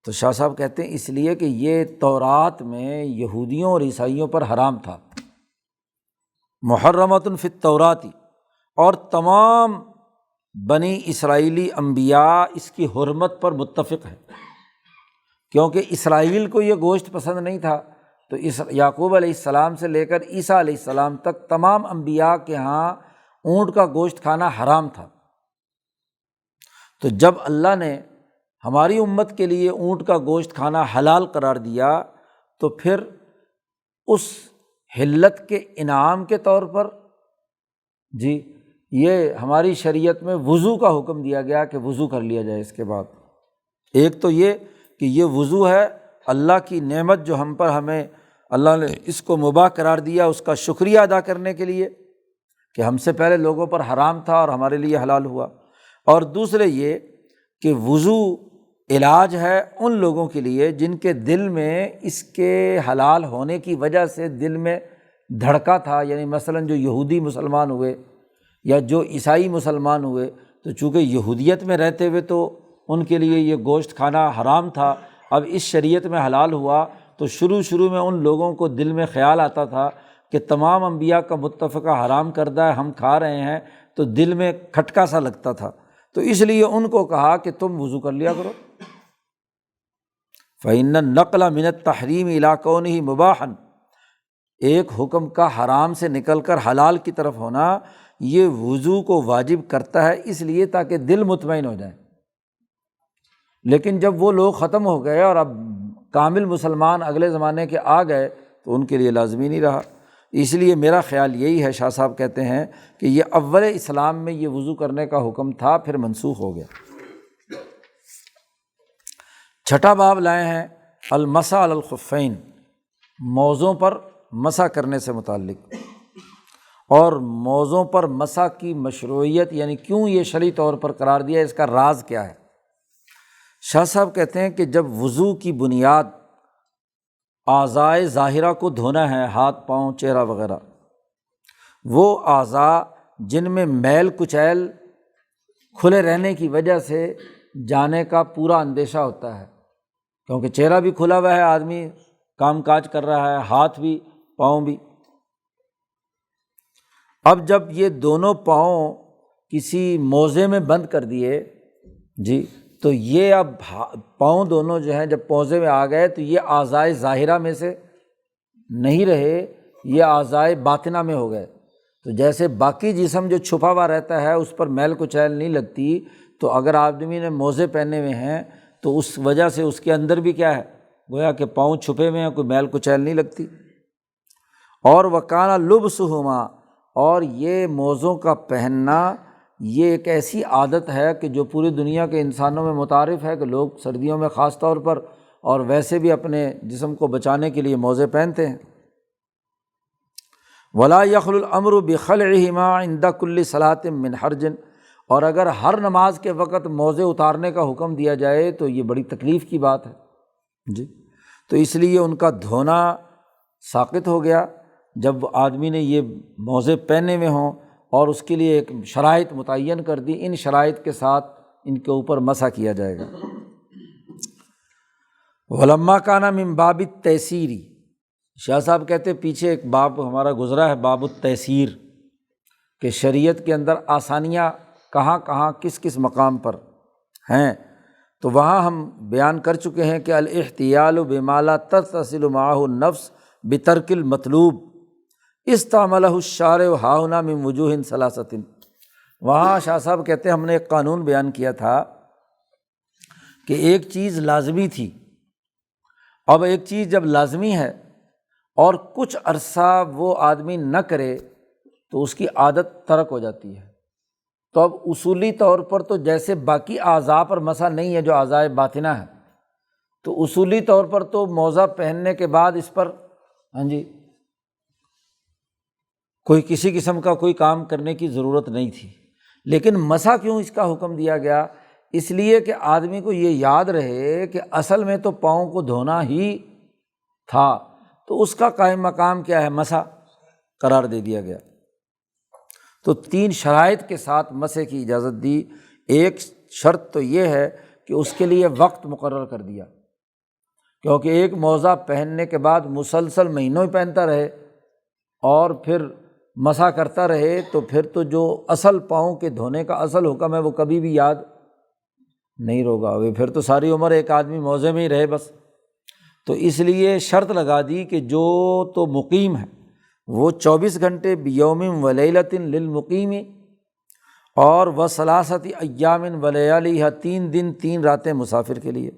تو شاہ صاحب کہتے ہیں اس لیے کہ یہ تورات میں یہودیوں اور عیسائیوں پر حرام تھا، محرمۃ فی التوراۃ، اور تمام بنی اسرائیلی انبیاء اس کی حرمت پر متفق ہیں، کیونکہ اسرائیل کو یہ گوشت پسند نہیں تھا، تو یعقوب علیہ السلام سے لے کر عیسیٰ علیہ السلام تک تمام انبیاء کے ہاں اونٹ کا گوشت کھانا حرام تھا۔ تو جب اللہ نے ہماری امت کے لیے اونٹ کا گوشت کھانا حلال قرار دیا، تو پھر اس حلت کے انعام کے طور پر یہ ہماری شریعت میں وضو کا حکم دیا گیا کہ وضو کر لیا جائے۔ اس کے بعد ایک تو یہ کہ یہ وضو ہے، اللہ کی نعمت جو ہم پر ہمیں اللہ نے اس کو مباح قرار دیا، اس کا شکریہ ادا کرنے کے لیے کہ ہم سے پہلے لوگوں پر حرام تھا اور ہمارے لیے حلال ہوا۔ اور دوسرے یہ کہ وضو علاج ہے ان لوگوں کے لیے جن کے دل میں اس کے حلال ہونے کی وجہ سے دل میں دھڑکا تھا، یعنی مثلاً جو یہودی مسلمان ہوئے یا جو عیسائی مسلمان ہوئے، تو چونکہ یہودیت میں رہتے ہوئے تو ان کے لیے یہ گوشت کھانا حرام تھا، اب اس شریعت میں حلال ہوا تو شروع میں ان لوگوں کو دل میں خیال آتا تھا کہ تمام انبیاء کا متفقہ حرام کردہ ہے، ہم کھا رہے ہیں، تو دل میں کھٹکا سا لگتا تھا، تو اس لیے ان کو کہا کہ تم وضو کر لیا کرو۔ فإن النقل من التحریم الی کونہ مباحا، ایک حکم کا حرام سے نکل کر حلال کی طرف ہونا یہ وضو کو واجب کرتا ہے، اس لیے تاکہ دل مطمئن ہو جائے۔ لیکن جب وہ لوگ ختم ہو گئے اور اب کامل مسلمان اگلے زمانے کے آ گئے تو ان کے لیے لازمی نہیں رہا۔ اس لیے میرا خیال یہی ہے، شاہ صاحب کہتے ہیں کہ یہ اول اسلام میں یہ وضو کرنے کا حکم تھا، پھر منسوخ ہو گیا۔ چھٹا باب لائے ہیں المسح علی الخفین، موزوں پر مسح کرنے سے متعلق، اور موزوں پر مسح کی مشروعیت یعنی کیوں یہ شرعی طور پر قرار دیا، اس کا راز کیا ہے۔ شاہ صاحب کہتے ہیں کہ جب وضو کی بنیاد اعضائے ظاہرہ کو دھونا ہے، ہاتھ پاؤں چہرہ وغیرہ، وہ اعضاء جن میں میل کچیل کھلے رہنے کی وجہ سے جانے کا پورا اندیشہ ہوتا ہے، کیونکہ چہرہ بھی کھلا ہوا ہے، آدمی کام کاج کر رہا ہے، ہاتھ بھی پاؤں بھی۔ اب جب یہ دونوں پاؤں کسی موزے میں بند کر دیے جی، تو یہ اب پاؤں دونوں جو ہیں جب موزے میں آ گئے تو یہ اعضائے ظاہرہ میں سے نہیں رہے، یہ اعضائے باطنہ میں ہو گئے۔ تو جیسے باقی جسم جو چھپا ہوا رہتا ہے اس پر میل کچیل نہیں لگتی، تو اگر آدمی نے موزے پہنے ہوئے ہیں تو اس وجہ سے اس کے اندر بھی کیا ہے، گویا کہ پاؤں چھپے ہوئے ہیں، کوئی میل کچیل نہیں لگتی۔ اور وکانہ لبسہما، اور یہ موزوں کا پہننا یہ ایک ایسی عادت ہے کہ جو پوری دنیا کے انسانوں میں متعارف ہے کہ لوگ سردیوں میں خاص طور پر اور ویسے بھی اپنے جسم کو بچانے کے لیے موزے پہنتے ہیں۔ ولا یخل الامر بخلعہما عند کل صلاۃ من حرج، اور اگر ہر نماز کے وقت موزے اتارنے کا حکم دیا جائے تو یہ بڑی تکلیف کی بات ہے جی، تو اس لیے ان کا دھونا ساقط ہو گیا جب آدمی نے یہ موزے پہنے ہوئے ہوں، اور اس کے لیے ایک شرائط متعین کر دی، ان شرائط کے ساتھ ان کے اوپر مسح کیا جائے گا۔ ولما کان من باب التیسیر، شاہ صاحب کہتے پیچھے ایک باب ہمارا گزرا ہے باب التیسیر، کہ شریعت کے اندر آسانیاں کہاں کہاں کس کس مقام پر ہیں، تو وہاں ہم بیان کر چکے ہیں کہ الاحتیال بما لا تتصل معه النفس بترک المطلوب استعملہ الشارع ہاہنا من وجوہ ثلاثۃ۔ وہاں شاہ صاحب کہتے ہیں ہم نے ایک قانون بیان کیا تھا کہ ایک چیز لازمی تھی، اب ایک چیز جب لازمی ہے اور کچھ عرصہ وہ آدمی نہ کرے تو اس کی عادت ترک ہو جاتی ہے، تو اب اصولی طور پر تو جیسے باقی اعضاء پر مسح نہیں ہے جو اعضائے باطنہ ہے، تو اصولی طور پر تو موزہ پہننے کے بعد اس پر کوئی کسی قسم کا کوئی کام کرنے کی ضرورت نہیں تھی، لیکن مسح کیوں اس کا حکم دیا گیا؟ اس لیے کہ آدمی کو یہ یاد رہے کہ اصل میں تو پاؤں کو دھونا ہی تھا، تو اس کا قائم مقام کیا ہے، مسح قرار دے دیا گیا۔ تو 3 شرائط کے ساتھ مسح کی اجازت دی۔ ایک شرط تو یہ ہے کہ اس کے لیے وقت مقرر کر دیا، کیونکہ ایک موزہ پہننے کے بعد مسلسل مہینوں ہی پہنتا رہے اور پھر مسح کرتا رہے تو پھر تو جو اصل پاؤں کے دھونے کا اصل حکم ہے وہ کبھی بھی یاد نہیں ہوگا، پھر تو ساری عمر ایک آدمی موزے میں ہی رہے بس۔ تو اس لیے شرط لگا دی کہ جو تو مقیم ہے وہ 24 گھنٹے بیوم ولیلۃ للمقیم، اور وثلاثۃ ایام ولیالیہا، 3 دن 3 راتیں مسافر کے لیے،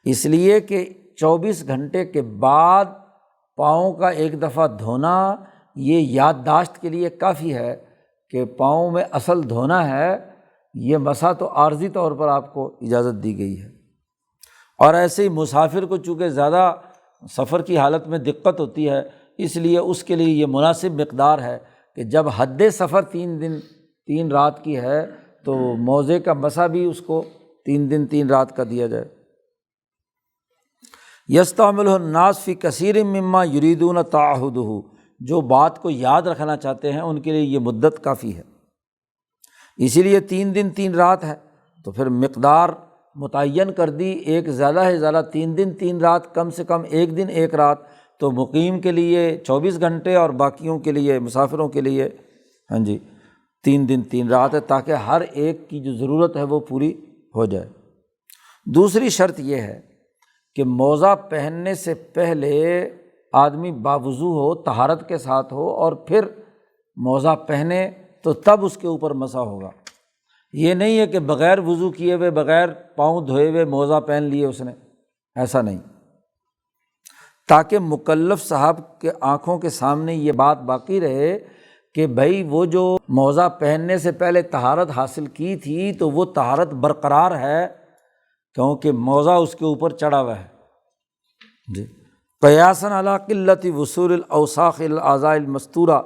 اس لیے کہ 24 گھنٹے کے بعد پاؤں کا ایک دفعہ دھونا یہ یادداشت کے لیے کافی ہے کہ پاؤں میں اصل دھونا ہے، یہ مسح تو عارضی طور پر آپ کو اجازت دی گئی ہے۔ اور ایسے ہی مسافر کو چونکہ زیادہ سفر کی حالت میں دقت ہوتی ہے، اس لیے اس کے لیے یہ مناسب مقدار ہے کہ جب حد سفر 3 دن 3 رات کی ہے تو موزے کا مسح بھی اس کو 3 دن 3 رات کا دیا جائے۔ یستعملہ الناس فی کثیر مما یریدون تعہدہ، جو بات کو یاد رکھنا چاہتے ہیں ان کے لیے یہ مدت کافی ہے، اسی لیے 3 دن 3 رات ہے، تو پھر مقدار متعین کر دی، ایک زیادہ ہے زیادہ 3 دن 3 رات، کم سے کم 1 دن 1 رات، تو مقیم کے لیے 24 گھنٹے اور باقیوں کے لیے مسافروں کے لیے 3 دن 3 رات ہے، تاکہ ہر ایک کی جو ضرورت ہے وہ پوری ہو جائے۔ دوسری شرط یہ ہے کہ موزہ پہننے سے پہلے آدمی باوضو ہو، طہارت کے ساتھ ہو، اور پھر موزہ پہنے تو تب اس کے اوپر مسح ہوگا۔ یہ نہیں ہے کہ بغیر وضو کیے ہوئے، بغیر پاؤں دھوئے ہوئے موزہ پہن لیے اس نے، ایسا نہیں، تاکہ مکلف صاحب کے آنکھوں کے سامنے یہ بات باقی رہے کہ بھائی وہ جو موزہ پہننے سے پہلے طہارت حاصل کی تھی تو وہ طہارت برقرار ہے، کیونکہ موزہ اس کے اوپر چڑھا ہوا ہے۔ قیاساً علی قلۃ وصول الاوساخ الاعضاء المستورہ،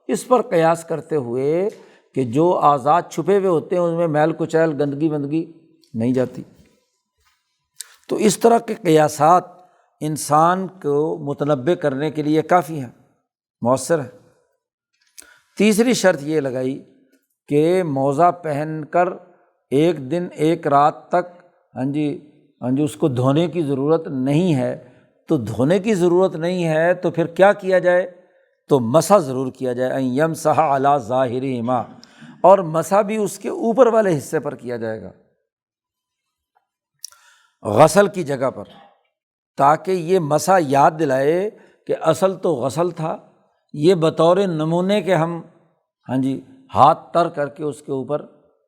اس پر قیاس کرتے ہوئے کہ جو اعضاء چھپے ہوئے ہوتے ہیں ان میں میل کچیل گندگی وندگی نہیں جاتی۔ تو اس طرح کے قیاسات انسان کو متنبع کرنے کے لیے کافی ہیں، مؤثر ہیں۔ تیسری شرط یہ لگائی کہ موزہ پہن کر 1 دن 1 رات تک اس کو دھونے کی ضرورت نہیں ہے، تو دھونے کی ضرورت نہیں ہے تو پھر کیا کیا جائے؟ تو مسح ضرور کیا جائے، ان یمسح علی ظاہرہما، اور مسح بھی اس کے اوپر والے حصے پر کیا جائے گا، غسل کی جگہ پر، تاکہ یہ مسح یاد دلائے کہ اصل تو غسل تھا، یہ بطور نمونے کے ہم ہاتھ تر کر کے اس کے اوپر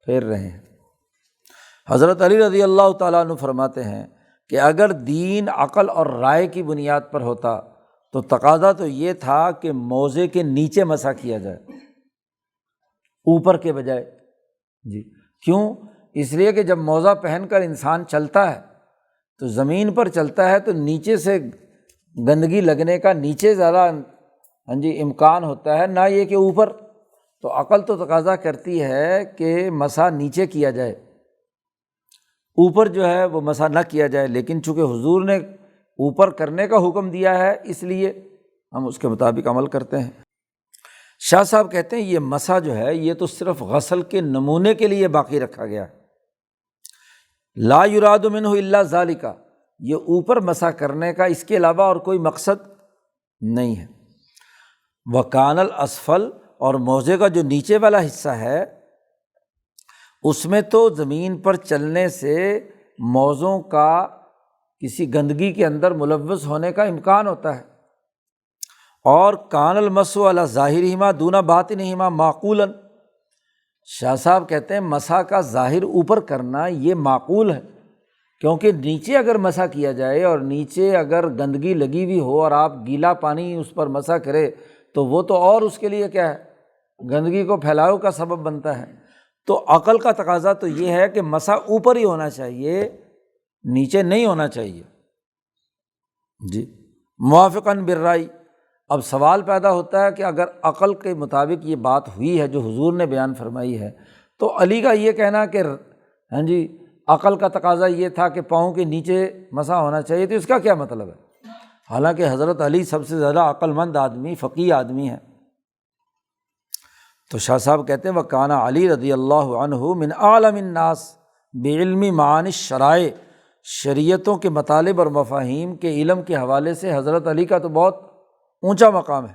پھیر رہے ہیں۔ حضرت علی رضی اللہ تعالیٰ عنہ فرماتے ہیں کہ اگر دین عقل اور رائے کی بنیاد پر ہوتا تو تقاضا تو یہ تھا کہ موزے کے نیچے مسح کیا جائے اوپر کے بجائے۔ کیوں؟ اس لیے کہ جب موزہ پہن کر انسان چلتا ہے تو زمین پر چلتا ہے تو نیچے سے گندگی لگنے کا نیچے زیادہ امکان ہوتا ہے، نہ یہ کہ اوپر۔ تو عقل تو تقاضا کرتی ہے کہ مسح نیچے کیا جائے، اوپر جو ہے وہ مسح نہ کیا جائے، لیکن چونکہ حضور نے اوپر کرنے کا حکم دیا ہے اس لیے ہم اس کے مطابق عمل کرتے ہیں۔ شاہ صاحب کہتے ہیں یہ مسح جو ہے یہ تو صرف غسل کے نمونے کے لیے باقی رکھا گیا ہے، لا یراد منہ الا ذالک، یہ اوپر مسح کرنے کا اس کے علاوہ اور کوئی مقصد نہیں ہے۔ وکان الاسفل، اور موزے کا جو نیچے والا حصہ ہے اس میں تو زمین پر چلنے سے موزوں کا کسی گندگی کے اندر ملوث ہونے کا امکان ہوتا ہے، اور کان المسح علی ظاہرہما دون باطنہما معقولا، شاہ صاحب کہتے ہیں مسح کا ظاہر اوپر کرنا یہ معقول ہے، کیونکہ نیچے اگر مسح کیا جائے اور نیچے اگر گندگی لگی ہوئی ہو اور آپ گیلا پانی اس پر مسح کرے تو وہ تو اور اس کے لیے کیا ہے، گندگی کو پھیلاؤ کا سبب بنتا ہے۔ تو عقل کا تقاضا تو یہ ہے کہ مسح اوپر ہی ہونا چاہیے، نیچے نہیں ہونا چاہیے۔ موافقاً بالرأی، اب سوال پیدا ہوتا ہے کہ اگر عقل کے مطابق یہ بات ہوئی ہے جو حضور نے بیان فرمائی ہے تو علی کا یہ کہنا کہ عقل کا تقاضا یہ تھا کہ پاؤں کے نیچے مسح ہونا چاہیے، تو اس کا کیا مطلب ہے؟ حالانکہ حضرت علی سب سے زیادہ عقل مند آدمی، فقیہ آدمی ہے۔ تو شاہ صاحب کہتے ہیں وکان علی رضی اللہ عنہ من اعلم الناس بعلم معانی الشرائع، شریعتوں کے مطالب اور مفاہیم کے علم کے حوالے سے حضرت علی کا تو بہت اونچا مقام ہے،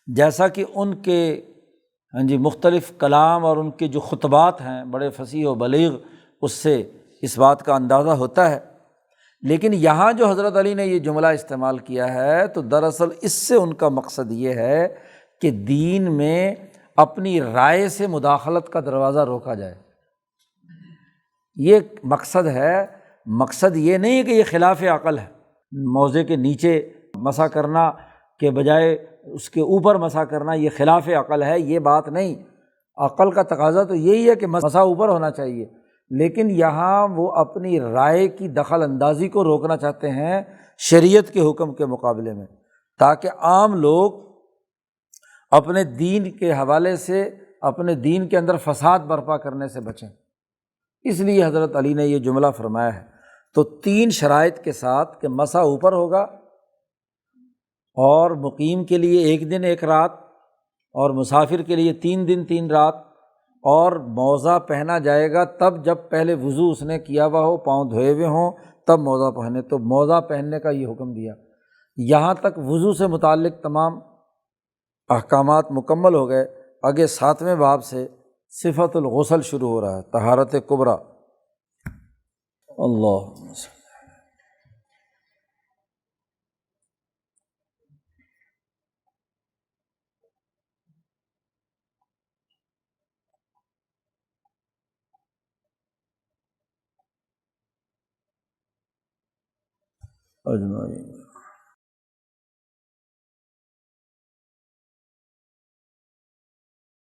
جیسا کہ ان کے مختلف کلام اور ان کے جو خطبات ہیں بڑے فصیح و بلیغ، اس سے اس بات کا اندازہ ہوتا ہے۔ لیکن یہاں جو حضرت علی نے یہ جملہ استعمال کیا ہے تو دراصل اس سے ان کا مقصد یہ ہے کہ دین میں اپنی رائے سے مداخلت کا دروازہ روکا جائے، یہ مقصد ہے۔ مقصد یہ نہیں کہ یہ خلاف عقل ہے، موزے کے نیچے مسح کرنا کے بجائے اس کے اوپر مسح کرنا یہ خلاف عقل ہے، یہ بات نہیں۔ عقل کا تقاضا تو یہی ہے کہ مسح اوپر ہونا چاہیے، لیکن یہاں وہ اپنی رائے کی دخل اندازی کو روکنا چاہتے ہیں شریعت کے حکم کے مقابلے میں، تاکہ عام لوگ اپنے دین کے حوالے سے اپنے دین کے اندر فساد برپا کرنے سے بچیں۔ اس لیے حضرت علی نے یہ جملہ فرمایا ہے۔ تو 3 شرائط کے ساتھ کہ مسا اوپر ہوگا، اور مقیم کے لیے 1 دن 1 رات، اور مسافر کے لیے 3 دن 3 رات، اور موزہ پہنا جائے گا تب جب پہلے وضو اس نے کیا ہوا ہو، پاؤں دھوئے ہوئے ہوں، تب موزہ پہنے۔ تو موزہ پہننے کا یہ حکم دیا۔ یہاں تک وضو سے متعلق تمام احکامات مکمل ہو گئے۔ آگے 7ویں باب سے صفت الغسل شروع ہو رہا ہے، طہارت کبریٰ۔ اللہ اجمعین۔